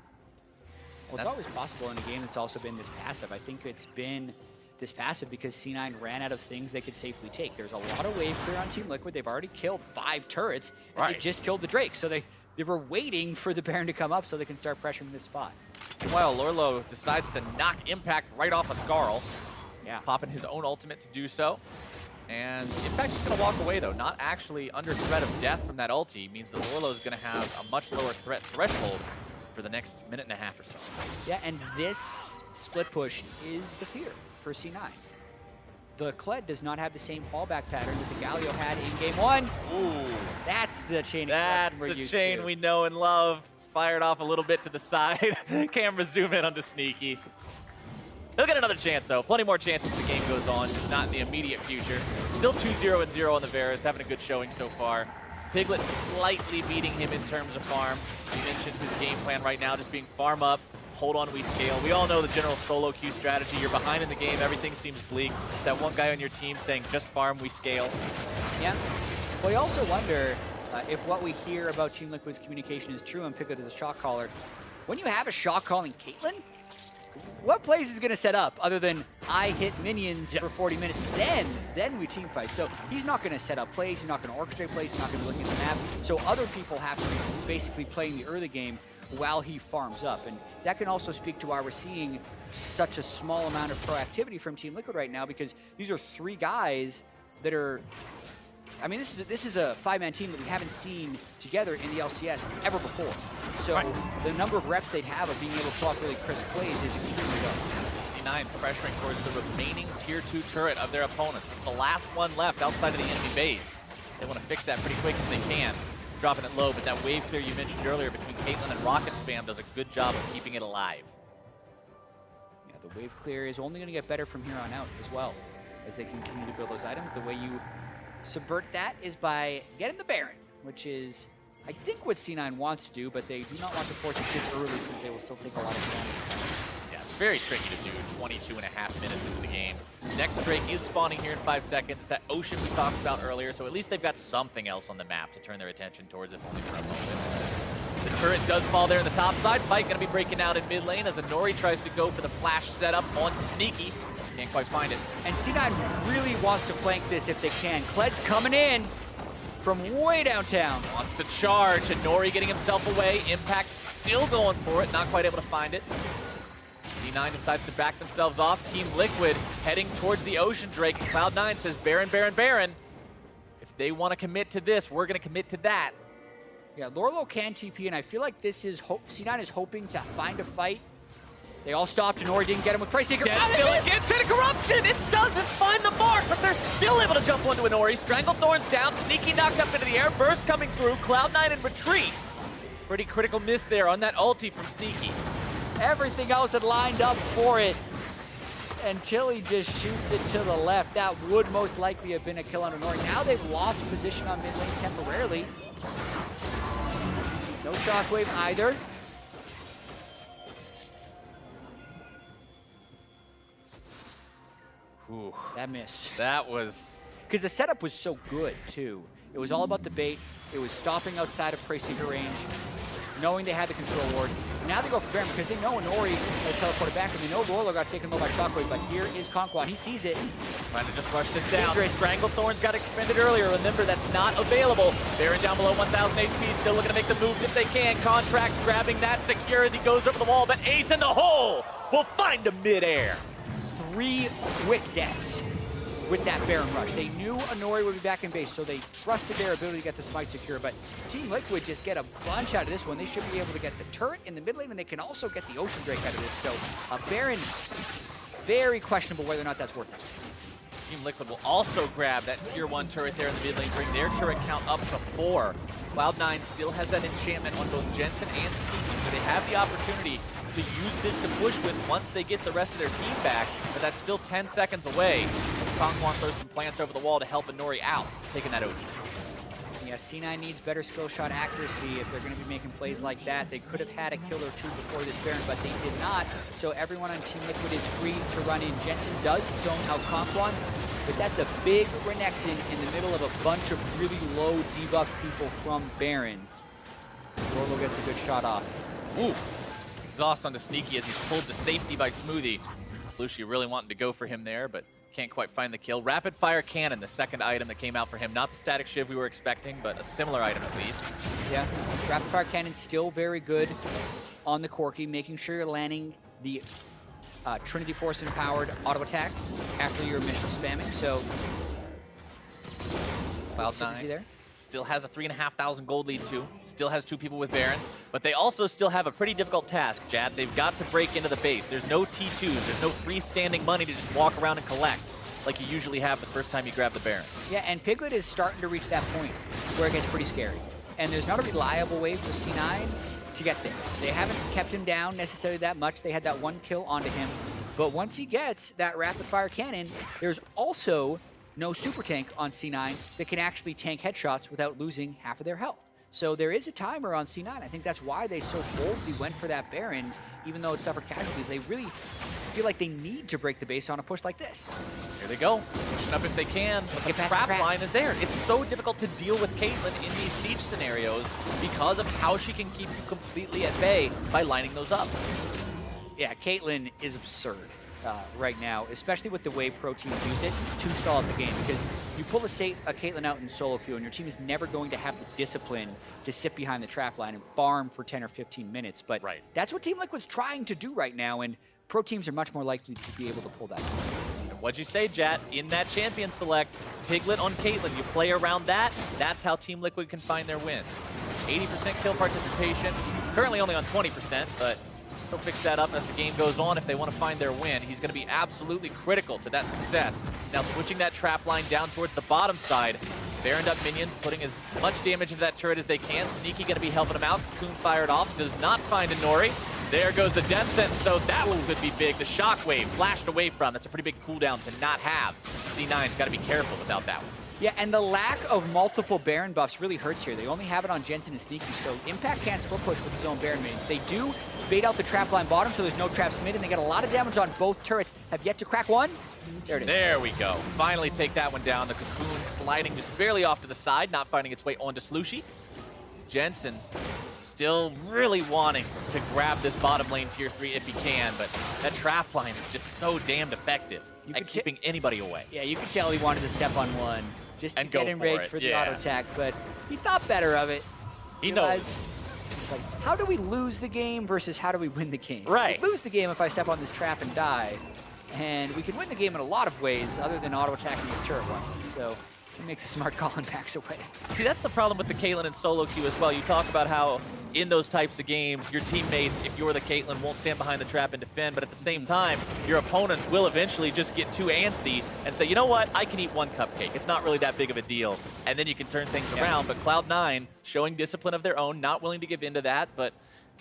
Well, it's always possible in a game that's also been this passive. I think it's been this passive because C9 ran out of things they could safely take. There's a lot of wave clear on Team Liquid. They've already killed 5 turrets, and they just killed the Drake. So they were waiting for the Baron to come up so they can start pressuring this spot. Meanwhile, Lorlo decides to knock Impact right off a Skarl. Yeah. Popping his own ultimate to do so. And Impact is going to walk away, though. Not actually under threat of death from that ulti. Means that Lorlo is going to have a much lower threat threshold for the next minute and a half or so. Yeah, and this split push is the fear for C9. The Kled does not have the same fallback pattern that the Galio had in game 1. Ooh. That's the chain. That's the chain we know and love. Fired off a little bit to the side. Camera zoom in onto Sneaky. He'll get another chance, though. Plenty more chances as the game goes on, just not in the immediate future. Still 2-0-0 on the Varus, having a good showing so far. Piglet slightly beating him in terms of farm. You mentioned his game plan right now just being farm up, hold on, we scale. We all know the general solo queue strategy. You're behind in the game, everything seems bleak. That one guy on your team saying, just farm, we scale. Yeah. Well, you also wonder if what we hear about Team Liquid's communication is true and Piglet is a shot caller. When you have a shot calling Caitlyn, what plays is going to set up other than I hit minions for 40 minutes, then we team fight. So he's not going to set up plays, he's not going to orchestrate plays, he's not going to be looking at the map. So other people have to be basically playing the early game while he farms up. And that can also speak to why we're seeing such a small amount of proactivity from Team Liquid right now, because these are 3 guys that are, I mean, this is a 5-man team that we haven't seen together in the LCS ever before. So the number of reps they'd have of being able to pull off really crisp plays is extremely low. C9 pressuring towards the remaining tier 2 turret of their opponents. The last one left outside of the enemy base. They want to fix that pretty quick if they can. Dropping it low, but that wave clear you mentioned earlier between Caitlyn and Rocket Spam does a good job of keeping it alive. Yeah, the wave clear is only going to get better from here on out as well, as they continue to build those items. The way you subvert that is by getting the Baron, which is, I think, what C9 wants to do, but they do not want to force it this early since they will still take a lot of damage. Yeah, it's very tricky to do 22.5 minutes into the game. Next break is spawning here in 5 seconds. It's that ocean we talked about earlier, so at least they've got something else on the map to turn their attention towards, if only for a moment. The turret does fall there in the top side. Fight going to be breaking out in mid lane as Inori tries to go for the flash setup onto Sneaky. Can't quite find it. And C9 really wants to flank this if they can. Kled's coming in from way downtown. Wants to charge. Inori getting himself away. Impact still going for it. Not quite able to find it. C9 decides to back themselves off. Team Liquid heading towards the Ocean Drake. Cloud9 says, Baron, Baron, Baron. If they want to commit to this, we're going to commit to that. Yeah, Lorlo can TP, and I feel like this is C9 is hoping to find a fight. They all stopped, and Ori didn't get him with Price Seeker. Gets Chain of Corruption! It doesn't find the mark, but they're still able to jump onto Inori. Stranglethorn's down, Sneaky knocked up into the air, Burst coming through, Cloud9 in retreat. Pretty critical miss there on that ulti from Sneaky. Everything else had lined up for it until he just shoots it to the left. That would most likely have been a kill on Inori. Now they've lost position on mid lane temporarily. No shockwave either. Ooh, that miss. That was... Because the setup was so good, too. It was all about the bait. It was stopping outside of Prey Seeker range, knowing they had the control ward. Now they go for Baron because they know Inori has teleported back, and they know Lorlo got taken low by Shockwave, but here is Conquan. He sees it. Trying to just rush this down. Stranglethorn's got expended earlier. Remember, that's not available. Baron down below 1,000 HP, still looking to make the moves if they can. Contract's grabbing that secure as he goes over the wall, but Ace in the hole will find him midair. 3 quick deaths with that Baron rush. They knew Inori would be back in base, so they trusted their ability to get the smite secure, but Team Liquid just get a bunch out of this one. They should be able to get the turret in the mid lane, and they can also get the Ocean Drake out of this. So Baron, very questionable whether or not that's worth it. Team Liquid will also grab that tier 1 turret there in the mid lane, bring their turret count up to 4. Cloud9 still has that enchantment on both Jensen and Sneaky, so they have the opportunity to use this to push with once they get the rest of their team back, but that's still 10 seconds away as Conquan throws some plants over the wall to help Inori out, taking that OG. Yeah, C9 needs better skill shot accuracy if they're going to be making plays like that. They could have had a kill or two before this Baron, but they did not, so everyone on Team Liquid is free to run in. Jensen does zone out Conquan, but that's a big Renekton in the middle of a bunch of really low debuff people from Baron. Lorlo gets a good shot off. Ooh. Exhaust onto Sneaky as he's pulled to safety by Smoothie. Lucia really wanting to go for him there, but can't quite find the kill. Rapid Fire Cannon, the second item that came out for him. Not the Static Shiv we were expecting, but a similar item at least. Yeah, Rapid Fire Cannon still very good on the Corki, making sure you're landing the Trinity Force empowered auto attack after your initial spamming. So Cloud9 there. Still has a 3,500 gold lead too. Still has 2 people with Baron. But they also still have a pretty difficult task, Jad. They've got to break into the base. There's no T2s. There's no freestanding money to just walk around and collect like you usually have the first time you grab the Baron. Yeah, and Piglet is starting to reach that point where it gets pretty scary. And there's not a reliable way for C9 to get there. They haven't kept him down necessarily that much. They had that 1 kill onto him. But once he gets that rapid fire cannon, there's also no super tank on C9 that can actually tank headshots without losing half of their health. So there is a timer on C9. I think that's why they so boldly went for that Baron, even though it suffered casualties. They really feel like they need to break the base on a push like this. Here they go, pushing up if they can. But the trap line is there. It's so difficult to deal with Caitlyn in these siege scenarios because of how she can keep you completely at bay by lining those up. Yeah, Caitlyn is absurd right now, especially with the way pro teams use it to stall out the game, because you pull a Caitlyn out in solo queue and your team is never going to have the discipline to sit behind the trap line and farm for 10 or 15 minutes. But that's what Team Liquid's trying to do right now, and pro teams are much more likely to be able to pull that off. What'd you say, Jat? In that champion select, Piglet on Caitlyn, you play around that, that's how Team Liquid can find their wins. 80% kill participation, currently only on 20%, but He'll fix that up as the game goes on if they want to find their win. He's going to be absolutely critical to that success. Now switching that trap line down towards the bottom side. Baroned up minions, putting as much damage into that turret as they can. Sneaky going to be helping him out. Cocoon fired off, does not find a Nori. There goes the death sentence, though. That one could be big. The shockwave flashed away from. That's a pretty big cooldown to not have. C9's got to be careful without that one. Yeah, and the lack of multiple Baron buffs really hurts here. They only have it on Jensen and Sneaky, so Impact can't split push with his own Baron minions. They do bait out the trap line bottom, so there's no traps mid, and they get a lot of damage on both turrets. Have yet to crack one. There it is. There we go. Finally take that one down. The Cocoon sliding just barely off to the side, not finding its way onto Slushy. Jensen still really wanting to grab this bottom lane tier 3 if he can, but that trap line is just so damned effective at keeping anybody away. Yeah, you could tell he wanted to step on one just to get enraged for the auto attack, but he thought better of it. He knows. It's like, how do we lose the game versus how do we win the game? Right. We lose the game if I step on this trap and die, and we can win the game in a lot of ways other than auto attacking his turret once. So he makes a smart call and backs away. See, that's the problem with the Caitlyn and solo queue as well. You talk about how in those types of games, your teammates, if you're the Caitlyn, won't stand behind the trap and defend, but at the same time, your opponents will eventually just get too antsy and say, you know what, I can eat one cupcake. It's not really that big of a deal. And then you can turn things around. But Cloud9 showing discipline of their own, not willing to give in to that, but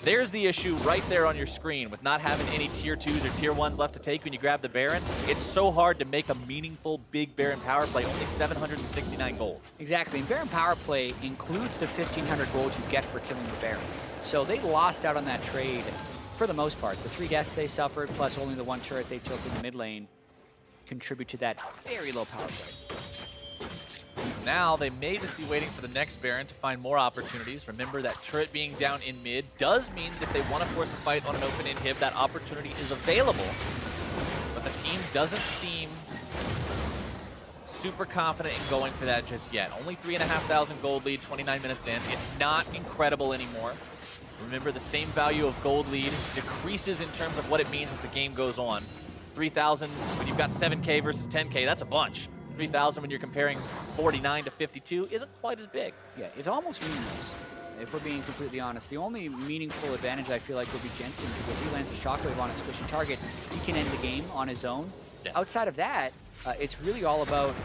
there's the issue right there on your screen with not having any tier 2s or tier 1s left to take when you grab the Baron. It's so hard to make a meaningful big Baron power play, only 769 gold. Exactly, and Baron power play includes the 1,500 gold you get for killing the Baron. So they lost out on that trade for the most part. The 3 deaths they suffered, plus only the 1 turret they took in the mid lane, contribute to that very low power play. Now they may just be waiting for the next Baron to find more opportunities. Remember that turret being down in mid does mean that if they want to force a fight on an open inhib, that opportunity is available. But the team doesn't seem super confident in going for that just yet. Only 3,500 gold lead, 29 minutes in. It's not incredible anymore. Remember, the same value of gold lead decreases in terms of what it means as the game goes on. 3,000 when you've got 7K versus 10K, that's a bunch. 3,000 when you're comparing 49 to 52 isn't quite as big. Yeah, it's almost meaningless, if we're being completely honest. The only meaningful advantage I feel like will be Jensen, because if he lands a shockwave on a squishy target, he can end the game on his own. Yeah. Outside of that, it's really all about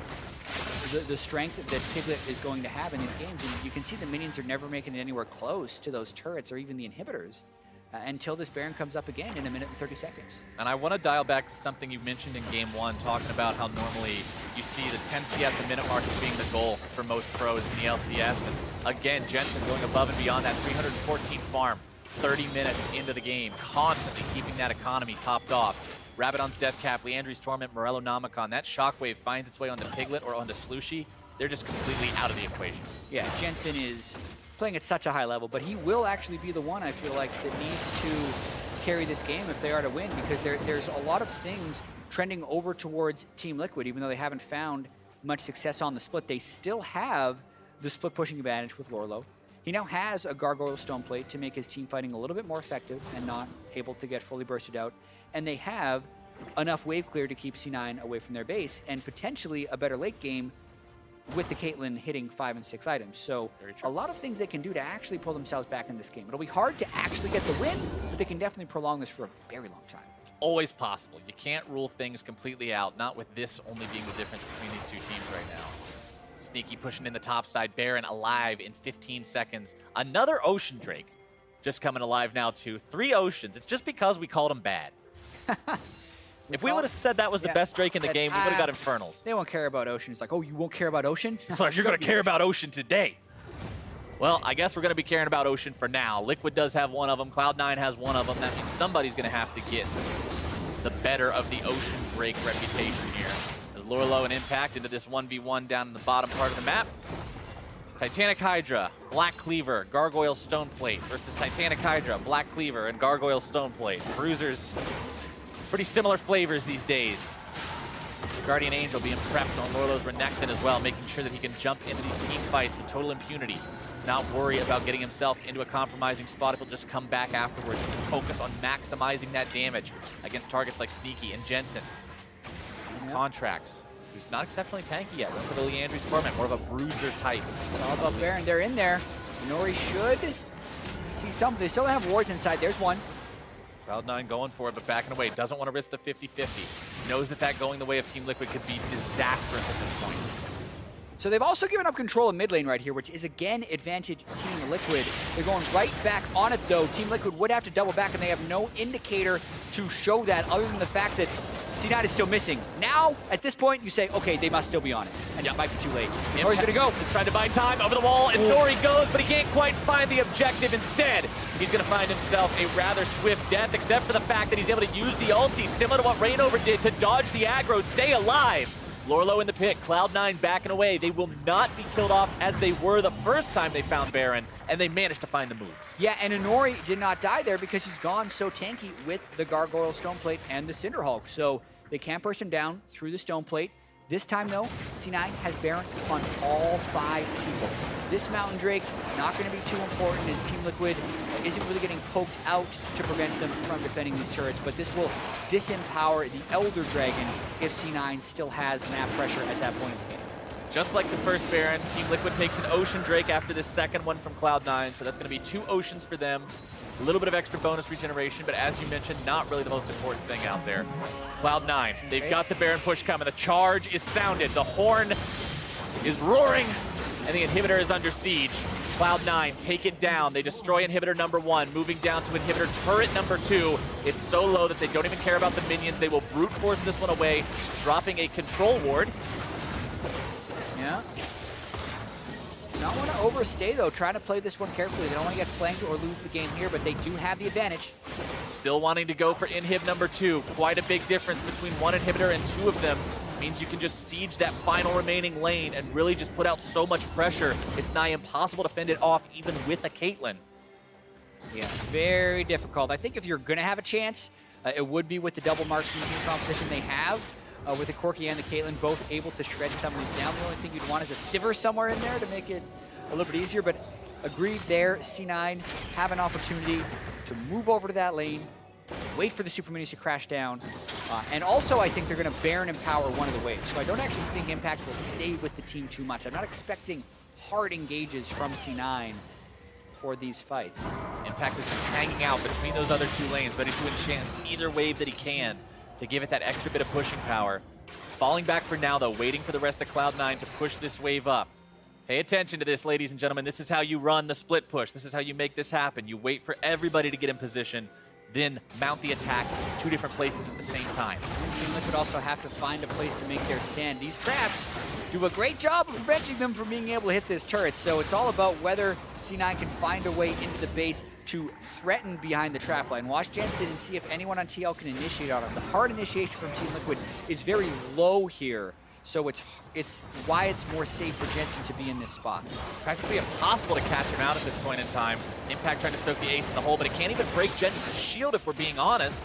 the strength that Piglet is going to have in these games. And you can see the minions are never making it anywhere close to those turrets or even the inhibitors. Until this Baron comes up again in 1 minute and 30 seconds. And I want to dial back to something you mentioned in game 1, talking about how normally you see the 10 CS a minute mark as being the goal for most pros in the LCS. And again, Jensen going above and beyond that 314 farm, 30 minutes into the game, constantly keeping that economy topped off. Rabadon's Death Cap, Leandri's Torment, Morello Nomicon, that shockwave finds its way onto Piglet or onto Slushy. They're just completely out of the equation. Yeah, Jensen is playing at such a high level, but he will actually be the one, I feel like, that needs to carry this game if they are to win, because there's a lot of things trending over towards Team Liquid. Even though they haven't found much success on the split, they still have the split pushing advantage with Lorlo. He now has a Gargoyle Stone Plate to make his team fighting a little bit more effective and not able to get fully bursted out. And they have enough wave clear to keep C9 away from their base, and potentially a better late game with the Caitlyn hitting 5 and 6 items. So a lot of things they can do to actually pull themselves back in this game. It'll be hard to actually get the win, but they can definitely prolong this for a very long time. It's always possible. You can't rule things completely out, not with this only being the difference between these two teams right now. Sneaky pushing in the top side, Baron alive in 15 seconds. Another Ocean Drake just coming alive now too. 3 Oceans. It's just because we called him bad. If we would have said that was the best Drake in the game, we would have got Infernals. They won't care about Ocean. It's like, oh, you won't care about Ocean? So you're going to care about Ocean today. Well, I guess we're going to be caring about Ocean for now. Liquid does have one of them. Cloud9 has one of them. That means somebody's going to have to get the better of the Ocean Drake reputation here. As Lorlo and Impact into this 1v1 down in the bottom part of the map. Titanic Hydra, Black Cleaver, Gargoyle Stoneplate versus Titanic Hydra, Black Cleaver, and Gargoyle Stoneplate. Bruisers, pretty similar flavors these days. Guardian Angel being prepped on Lorlo's Renekton as well, making sure that he can jump into these team fights with total impunity. Not worry about getting himself into a compromising spot if he'll just come back afterwards and focus on maximizing that damage against targets like Sneaky and Jensen. Contracts, who's not exceptionally tanky yet. Went for the Leandri's Torment, more of a bruiser type. It's all about Baron. They're in there. Nori should see something. They still have wards inside. There's one. Cloud9 going for it, but backing away. Doesn't want to risk the 50-50. Knows that going the way of Team Liquid could be disastrous at this point. So they've also given up control in mid lane right here, which is again advantage Team Liquid. They're going right back on it though. Team Liquid would have to double back, and they have no indicator to show that other than the fact that C9 is still missing. Now, at this point, you say, okay, they must still be on it. And it might be too late. Nori's gonna go. He's trying to buy time over the wall, and Nori goes, but he can't quite find the objective. Instead, he's gonna find himself a rather swift death, except for the fact that he's able to use the ulti, similar to what Reignover did, to dodge the aggro, stay alive. Lorlo in the pit, Cloud9 backing away. They will not be killed off as they were the first time they found Baron, and they managed to find the moves. Yeah, and Inori did not die there because he's gone so tanky with the Gargoyle Stone Plate and the Cinder Hulk. So they can't push him down through the Stone Plate. This time, though, C9 has Baron on all 5 people. This Mountain Drake, not going to be too important as Team Liquid isn't really getting poked out to prevent them from defending these turrets, but this will disempower the Elder Dragon if C9 still has map pressure at that point in the game. Just like the first Baron, Team Liquid takes an Ocean Drake after this second one from Cloud9, so that's going to be 2 Oceans for them. A little bit of extra bonus regeneration, but as you mentioned, not really the most important thing out there. Cloud9, they've got the Baron push coming. The charge is sounded. The horn is roaring, and the inhibitor is under siege. Cloud9 take it down. They destroy inhibitor number 1, moving down to inhibitor turret number 2. It's so low that they don't even care about the minions. They will brute force this one away, dropping a control ward. Yeah. Not want to overstay, though. Trying to play this one carefully. They don't want to get flanked or lose the game here, but they do have the advantage. Still wanting to go for inhib number 2. Quite a big difference between one inhibitor and 2 of them. Means you can just siege that final remaining lane and really just put out so much pressure. It's nigh impossible to fend it off even with a Caitlyn. Yeah, very difficult. I think if you're going to have a chance, it would be with the double marking team composition they have. With the Corki and the Caitlyn both able to shred some of these down. The only thing you'd want is a Sivir somewhere in there to make it a little bit easier, but agreed there, C9 have an opportunity to move over to that lane, wait for the super minis to crash down, and also I think they're going to Baron empower one of the waves. So I don't actually think Impact will stay with the team too much. I'm not expecting hard engages from C9 for these fights. Impact is just hanging out between those other 2 lanes, ready to enchant either wave that he can to give it that extra bit of pushing power. Falling back for now, though, waiting for the rest of Cloud9 to push this wave up. Pay attention to this, ladies and gentlemen. This is how you run the split push. This is how you make this happen. You wait for everybody to get in position, then mount the attack in 2 different places at the same time. Team Liquid also have to find a place to make their stand. These traps do a great job of preventing them from being able to hit this turret, so it's all about whether C9 can find a way into the base to threaten behind the trap line. Watch Jensen and see if anyone on TL can initiate on him. The hard initiation from Team Liquid is very low here, so it's why it's more safe for Jensen to be in this spot. Practically impossible to catch him out at this point in time. Impact trying to soak the ace in the hole, but it can't even break Jensen's shield if we're being honest.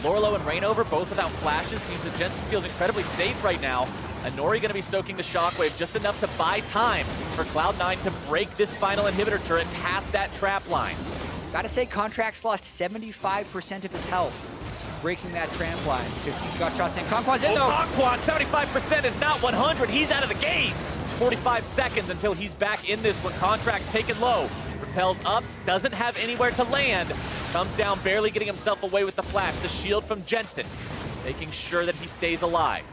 Lorlo and Reignover both without flashes means that Jensen feels incredibly safe right now. And Nori going to be soaking the shockwave just enough to buy time for Cloud9 to break this final inhibitor turret past that trap line. Gotta say, Contract's lost 75% of his health breaking that tramp line because he got shots in. Conquan's in though. Conquan, 75% is not 100. He's out of the game. 45 seconds until he's back in this one. Contract's taken low. Repels up, doesn't have anywhere to land. Comes down, barely getting himself away with the flash. The shield from Jensen, making sure that he stays alive.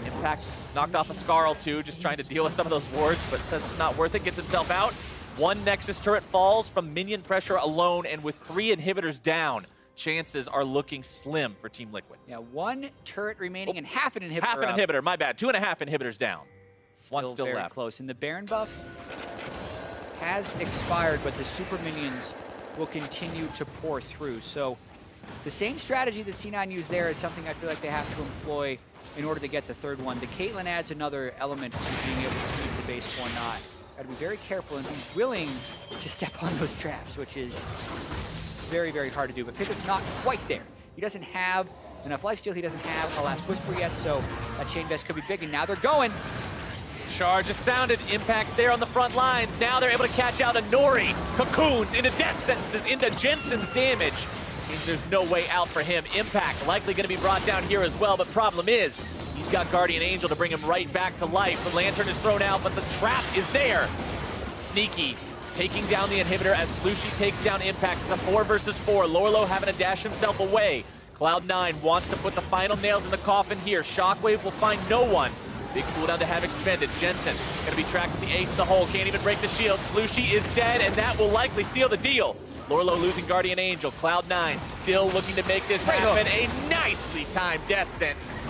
Impact knocked off a Scarl too, just trying to deal with some of those wards, but says it's not worth it, gets himself out. 1 Nexus turret falls from minion pressure alone, and with 3 inhibitors down, chances are looking slim for Team Liquid. Yeah, 1 turret remaining and half an inhibitor. Half an inhibitor, my bad. 2.5 inhibitors down. One still very left. Close. And the Baron buff has expired, but the super minions will continue to pour through. So the same strategy that C9 used there is something I feel like they have to employ in order to get the 3rd one. The Caitlyn adds another element to being able to siege the base or not. Got to be very careful and be willing to step on those traps, which is very, very hard to do. But Pipit's not quite there. He doesn't have enough lifesteal. He doesn't have a Last Whisper yet, so that chain vest could be big. And now they're going. Charge is sounded. Impact's there on the front lines. Now they're able to catch out a Nori. Cocoons into death sentences, into Jensen's damage. Means there's no way out for him. Impact likely going to be brought down here as well, but problem is, he's got Guardian Angel to bring him right back to life. The Lantern is thrown out, but the trap is there. Sneaky taking down the inhibitor as Slushie takes down Impact. It's a 4 versus 4. Lorlo having to dash himself away. Cloud9 wants to put the final nails in the coffin here. Shockwave will find no one. Big cooldown to have expended. Jensen gonna be tracked with the ace in the hole. Can't even break the shield. Slushie is dead, and that will likely seal the deal. Lorlo losing Guardian Angel. Cloud9 still looking to make this happen. A nicely timed death sentence.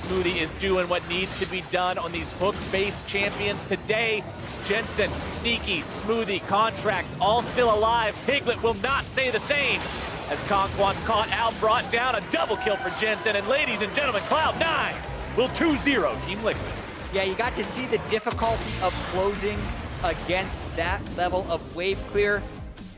Smoothie is doing what needs to be done on these hook-based champions today. Jensen, Sneaky, Smoothie, Contracts, all still alive. Piglet will not stay the same. As Conquant's caught out, brought down a double kill for Jensen. And ladies and gentlemen, Cloud9 will 2-0 Team Liquid. Yeah, you got to see the difficulty of closing against that level of wave clear,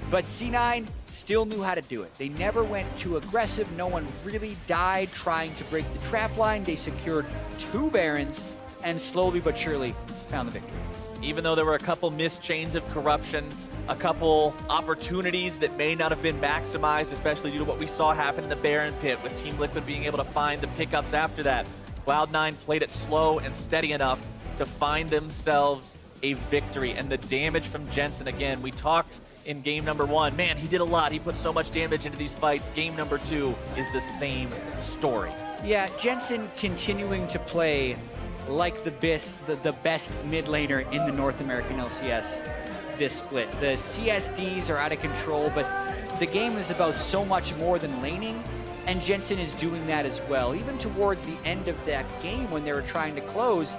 but C9 still knew how to do it. They never went too aggressive. No one really died trying to break the trap line. They secured 2 Barons and slowly but surely found the victory. Even though there were a couple missed chains of corruption, a couple opportunities that may not have been maximized, especially due to what we saw happen in the Baron pit, with Team Liquid being able to find the pickups after that. Cloud9 played it slow and steady enough to find themselves a victory. And the damage from Jensen, again, we talked in game number 1. Man, he did a lot. He put so much damage into these fights. Game number 2 is the same story. Yeah, Jensen continuing to play like the best mid laner in the North American LCS this split. The CSDs are out of control, but the game is about so much more than laning, and Jensen is doing that as well. Even towards the end of that game when they were trying to close,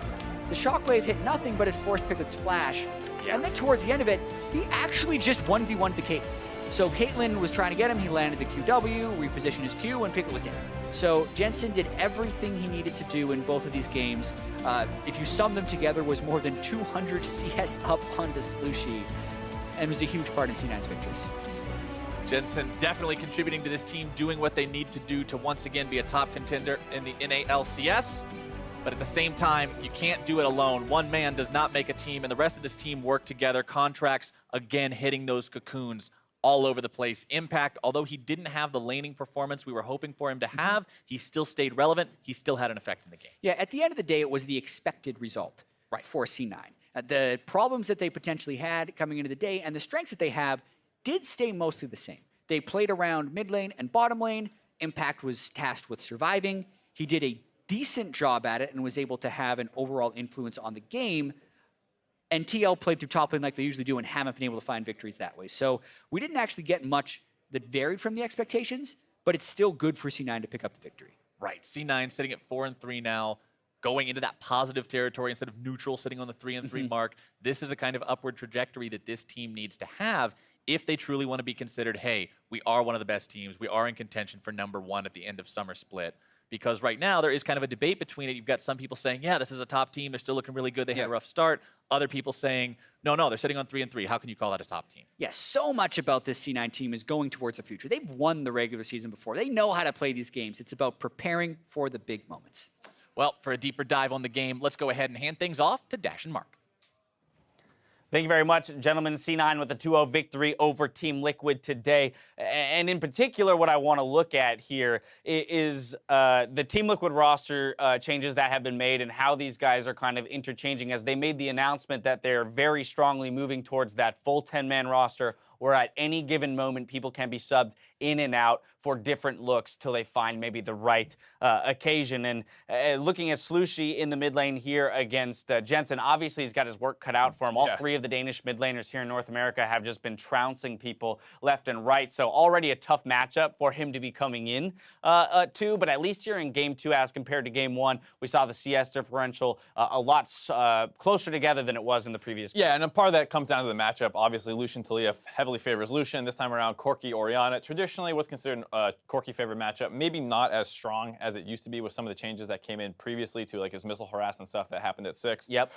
the Shockwave hit nothing, but it forced Piglet's flash. Yeah. And then towards the end of it, he actually just 1v1'd the Caitlyn. So Caitlyn was trying to get him, he landed the QW, repositioned his Q, and Piglet was dead. So Jensen did everything he needed to do in both of these games. If you sum them together, was more than 200 CS up onto Slushie, and was a huge part in C9's victories. Jensen definitely contributing to this team, doing what they need to do to once again be a top contender in the NA LCS. But at the same time, you can't do it alone. One man does not make a team, and the rest of this team work together. Contracts, again, hitting those cocoons all over the place. Impact, although he didn't have the laning performance we were hoping for him to have, he still stayed relevant. He still had an effect in the game. Yeah, at the end of the day, it was the expected result for C9. The problems that they potentially had coming into the day and the strengths that they have did stay mostly the same. They played around mid lane and bottom lane. Impact was tasked with surviving. He did a decent job at it and was able to have an overall influence on the game. And TL played through top lane like they usually do and haven't been able to find victories that way. So we didn't actually get much that varied from the expectations, but it's still good for C9 to pick up the victory. Right, C9 sitting at 4-3 now, going into that positive territory instead of neutral, sitting on the 3-3 mark. This is the kind of upward trajectory that this team needs to have if they truly want to be considered, hey, we are one of the best teams. We are in contention for #1 at the end of summer split. Because right now, there is kind of a debate between it. You've got some people saying, yeah, this is a top team. They're still looking really good. They had a rough start. Other people saying, no, they're sitting on 3-3. How can you call that a top team? Yes, so much about this C9 team is going towards the future. They've won the regular season before. They know how to play these games. It's about preparing for the big moments. Well, for a deeper dive on the game, let's go ahead and hand things off to Dash and Mark. Thank you very much, gentlemen. C9 with a 2-0 victory over Team Liquid today. And in particular, what I want to look at here is the Team Liquid roster changes that have been made and how these guys are kind of interchanging as they made the announcement that they're very strongly moving towards that full 10-man roster where at any given moment people can be subbed in and out for different looks till they find maybe the right occasion. And looking at Slushie in the mid lane here against Jensen, obviously he's got his work cut out for him. All 3 of the Danish mid laners here in North America have just been trouncing people left and right. So already a tough matchup for him to be coming in to, but at least here in game 2 as compared to game 1, we saw the CS differential a lot closer together than it was in the previous game. Yeah, and a part of that comes down to the matchup. Obviously, Lucian Talia heavily favors Lucian. This time around, Corki Orianna traditionally was considered a Corki favorite matchup. Maybe not as strong as it used to be with some of the changes that came in previously to like his missile harass and stuff that happened at 6. Yep.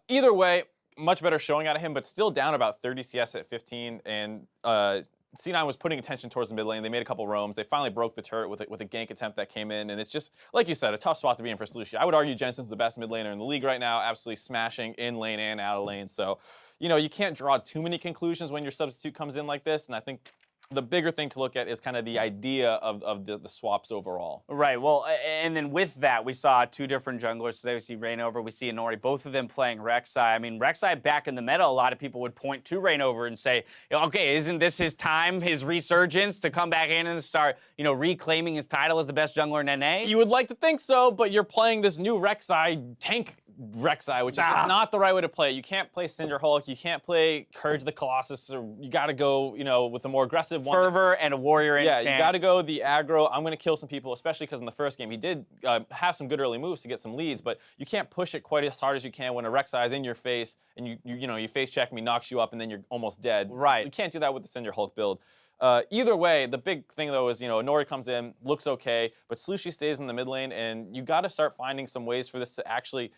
Either way, much better showing out of him, but still down about 30 CS at 15. And C9 was putting attention towards the mid lane. They made a couple roams. They finally broke the turret with a gank attempt that came in. And it's just, like you said, a tough spot to be in for Slushie. I would argue Jensen's the best mid laner in the league right now, absolutely smashing in lane and out of lane. So, you know, you can't draw too many conclusions when your substitute comes in like this. And I think The bigger thing to look at is kind of the idea of the swaps overall. Right. Well, and then with that, we saw 2 different junglers today. We see Rainover, we see Inori, both of them playing Rek'Sai. I mean, Rek'Sai back in the meta, a lot of people would point to Rainover and say, okay, isn't this his time, his resurgence to come back in and start, reclaiming his title as the best jungler in NA? You would like to think so, but you're playing this new Rek'Sai tank Rek'Sai, which is just not the right way to play. You can't play Cinder Hulk, you can't play Courage the Colossus, or you got to go, with a more aggressive one. Fervor and a warrior enchant. Yeah, you got to go the aggro. I'm going to kill some people, especially because in the first game he did have some good early moves to get some leads, but you can't push it quite as hard as you can when a Rek'Sai is in your face and you face check him, he knocks you up, and then you're almost dead. Right. You can't do that with the Cinder Hulk build. Either way, the big thing though is, Nori comes in, looks okay, but Slushie stays in the mid lane, and you got to start finding some ways for this to actually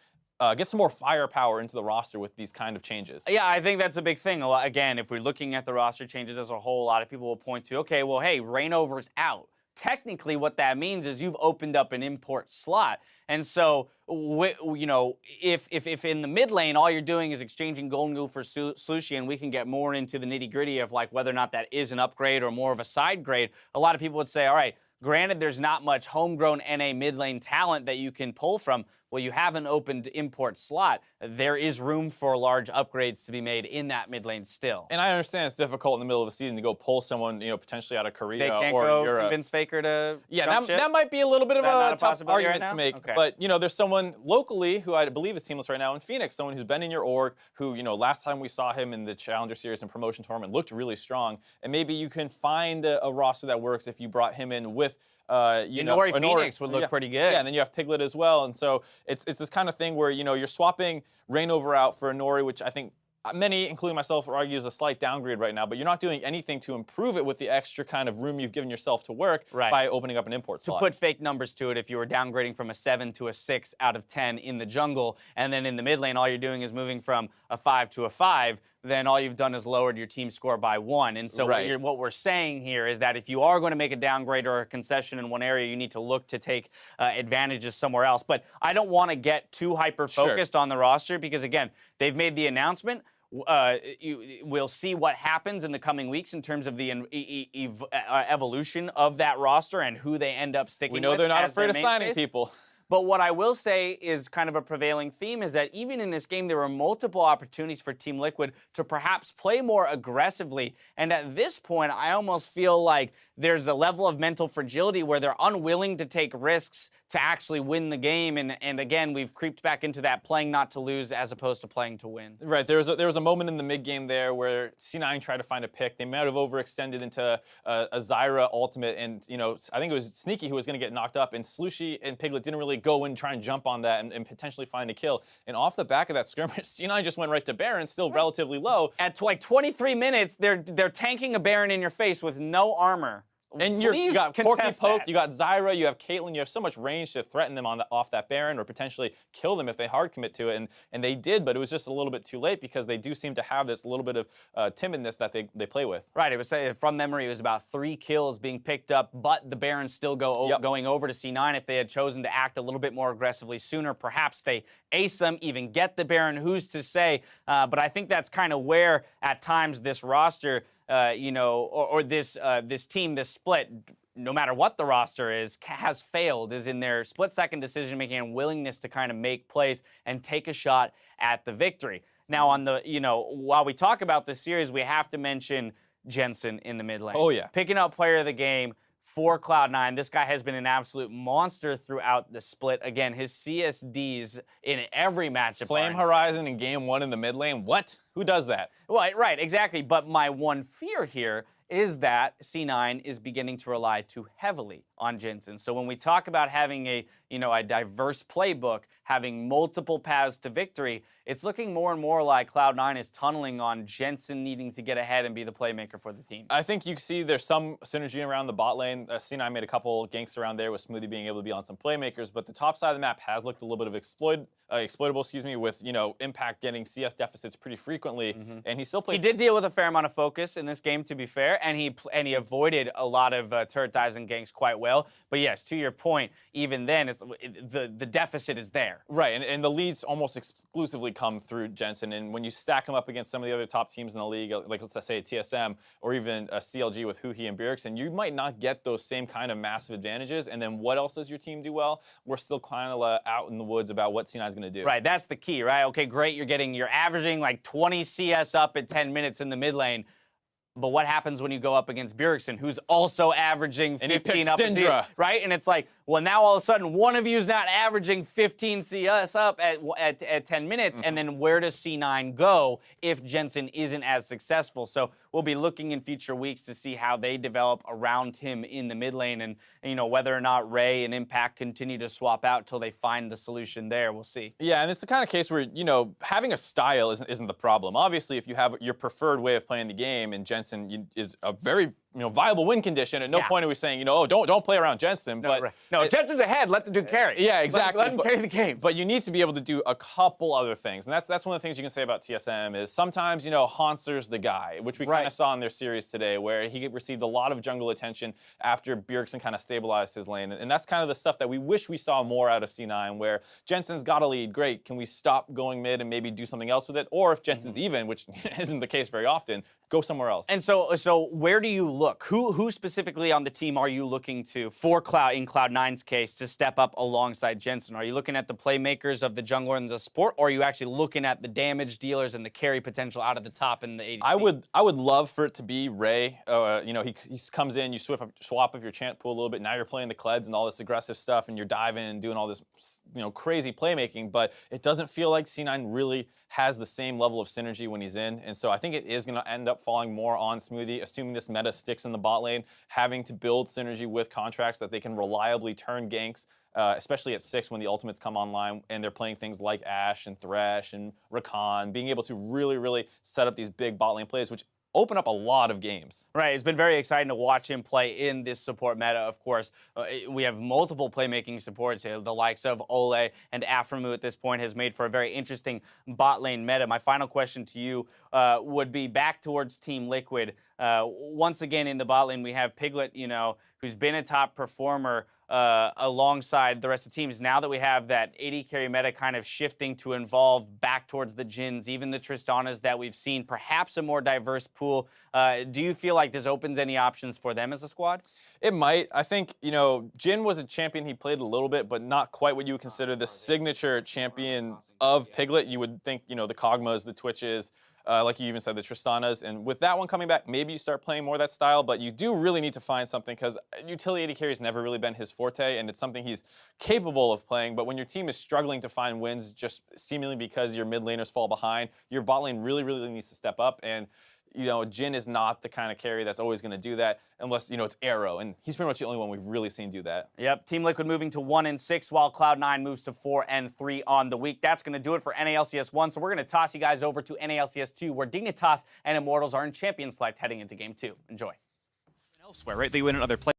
get some more firepower into the roster with these kind of changes. Yeah, I think that's a big thing. Again, if we're looking at the roster changes as a whole, a lot of people will point to, okay, well, hey, Rainover's out. Technically, what that means is you've opened up an import slot. And so, if in the mid lane, all you're doing is exchanging Golden Goo for Slushie, and we can get more into the nitty-gritty of like whether or not that is an upgrade or more of a side grade, a lot of people would say, all right, granted, there's not much homegrown NA mid lane talent that you can pull from. Well, you have an opened import slot. There is room for large upgrades to be made in that mid lane still. And I understand it's difficult in the middle of a season to go pull someone, potentially out of Korea They can't or go Europe. convince Faker to jump ship? That might be a little bit of a tough argument right to make. Okay. But, there's someone locally who I believe is teamless right now in Phoenix, someone who's been in your org, who, last time we saw him in the Challenger Series and Promotion Tournament looked really strong. And maybe you can find a roster that works if you brought him in with Inori Phoenix would look pretty good. Yeah, and then you have Piglet as well. And so it's this kind of thing where, you're swapping Rainover out for Inori, which I think many, including myself, would argue is a slight downgrade right now, but you're not doing anything to improve it with the extra kind of room you've given yourself to work by opening up an import slot. To put fake numbers to it, if you were downgrading from a 7 to a 6 out of 10 in the jungle, and then in the mid lane, all you're doing is moving from a 5 to a 5, then all you've done is lowered your team score by 1. And so what we're saying here is that if you are going to make a downgrade or a concession in one area, you need to look to take advantages somewhere else. But I don't want to get too hyper-focused on the roster because, again, they've made the announcement. We'll see what happens in the coming weeks in terms of the evolution of that roster and who they end up sticking with. We know they're not afraid of signing people. But what I will say is kind of a prevailing theme is that even in this game, there were multiple opportunities for Team Liquid to perhaps play more aggressively. And at this point, I almost feel like there's a level of mental fragility where they're unwilling to take risks to actually win the game. And again, we've creeped back into that playing not to lose as opposed to playing to win. Right. There was a moment in the mid game there where C9 tried to find a pick. They might have overextended into a Zyra ultimate, and I think it was Sneaky who was going to get knocked up, and Slushie and Piglet didn't really go and try and jump on that and potentially find a kill. And off the back of that skirmish, C9 just went right to Baron, still relatively low. At like 23 minutes, they're tanking a Baron in your face with no armor. And you got Corky Poke, you got Zyra, you have Caitlyn, you have so much range to threaten them off that Baron or potentially kill them if they hard commit to it. And they did, but it was just a little bit too late because they do seem to have this little bit of timidness that they play with. Right, it was from memory, it was about 3 kills being picked up, but the Baron's still going over to C9. If they had chosen to act a little bit more aggressively sooner, perhaps they ace them, even get the Baron, who's to say? But I think that's kind of where, at times, this roster this team, this split, no matter what the roster is, has failed, is in their split-second decision-making and willingness to kind of make plays and take a shot at the victory. Now, while we talk about this series, we have to mention Jensen in the mid lane. Oh, yeah. Picking up player of the game for Cloud9. This guy has been an absolute monster throughout the split. Again, his CSDs in every matchup. Flame Horizon in game 1 in the mid lane? What? Who does that? Well, right, exactly. But my one fear here is that C9 is beginning to rely too heavily on Jensen. So when we talk about having a diverse playbook, having multiple paths to victory, it's looking more and more like Cloud9 is tunneling on Jensen needing to get ahead and be the playmaker for the team. I think you see there's some synergy around the bot lane. C9 made a couple ganks around there with Smoothie being able to be on some playmakers, but the top side of the map has looked a little bit of exploitable, with Impact getting CS deficits pretty frequently, and he still plays. He did deal with a fair amount of focus in this game, to be fair, and he avoided a lot of turret dives and ganks quite well. But yes, to your point, even then, the deficit is there. there. Right, and the leads almost exclusively come through Jensen. And when you stack him up against some of the other top teams in the league, like let's say a TSM or even a CLG with Huhi and Bjergsen, you might not get those same kind of massive advantages. And then what else does your team do well? We're still kind of out in the woods about what C9 is going to do. Right, that's the key, right? Okay, great, you're averaging like 20 CS up at 10 minutes in the mid lane. But what happens when you go up against Bjergsen, who's also averaging 15 up, right? And it's like, well, now all of a sudden, one of you is not averaging 15 CS up at 10 minutes, and then where does C9 go if Jensen isn't as successful? So we'll be looking in future weeks to see how they develop around him in the mid lane, and you know, whether or not Ray and Impact continue to swap out till they find the solution there. We'll see. Yeah, and it's the kind of case where, you know, having a style isn't the problem. Obviously, if you have your preferred way of playing the game, and Jensen is a very viable win condition. At no point are we saying, oh, don't play around Jensen. No, Jensen's ahead. Let the dude carry. Yeah, exactly. Let him carry the game. But you need to be able to do a couple other things, and that's one of the things you can say about TSM is sometimes Hauntzer's the guy, which we kind of saw in their series today, where he received a lot of jungle attention after Bjergsen kind of stabilized his lane, and that's kind of the stuff that we wish we saw more out of C9, where Jensen's got a lead, great. Can we stop going mid and maybe do something else with it? Or if Jensen's even, which isn't the case very often, go somewhere else. And so where do you look? Who specifically on the team are you looking to for Cloud9's case to step up alongside Jensen? Are you looking at the playmakers of the jungler and the support, or are you actually looking at the damage dealers and the carry potential out of the top in the ADC? I would love for it to be Ray. He comes in, you swap up your chant pool a little bit. Now you're playing the Kleds and all this aggressive stuff, and you're diving and doing all this crazy playmaking. But it doesn't feel like C9 really has the same level of synergy when he's in, and so I think it is going to end up falling more on Smoothie, assuming this meta sticks in the bot lane, having to build synergy with contracts that they can reliably turn ganks, especially at 6 when the ultimates come online and they're playing things like Ashe and Thresh and Rakan, being able to really, really set up these big bot lane plays, which open up a lot of games. Right, it's been very exciting to watch him play in this support meta, of course. We have multiple playmaking supports. The likes of Ole and Aframu at this point has made for a very interesting bot lane meta. My final question to you would be back towards Team Liquid. Once again, in the bot lane, we have Piglet, who's been a top performer alongside the rest of the teams. Now that we have that AD carry meta kind of shifting to involve back towards the Jins, even the Tristanas that we've seen, perhaps a more diverse pool, do you feel like this opens any options for them as a squad? It might. I think, Jin was a champion. He played a little bit, but not quite what you would consider the signature champion of Piglet. You would think, the Kog'Maws, the Twitches, like you even said, the Tristanas. And with that one coming back, maybe you start playing more of that style, but you do really need to find something, because utility AD carry has never really been his forte, and it's something he's capable of playing. But when your team is struggling to find wins just seemingly because your mid laners fall behind, your bot lane really, really needs to step up. And Jin is not the kind of carry that's always going to do that unless, it's Arrow, and he's pretty much the only one we've really seen do that. Yep, Team Liquid moving to 1-6, while Cloud9 moves to 4-3 on the week. That's going to do it for NALCS 1, so we're going to toss you guys over to NALCS 2, where Dignitas and Immortals are in champion select heading into Game 2. Enjoy. Elsewhere, right? They win another play.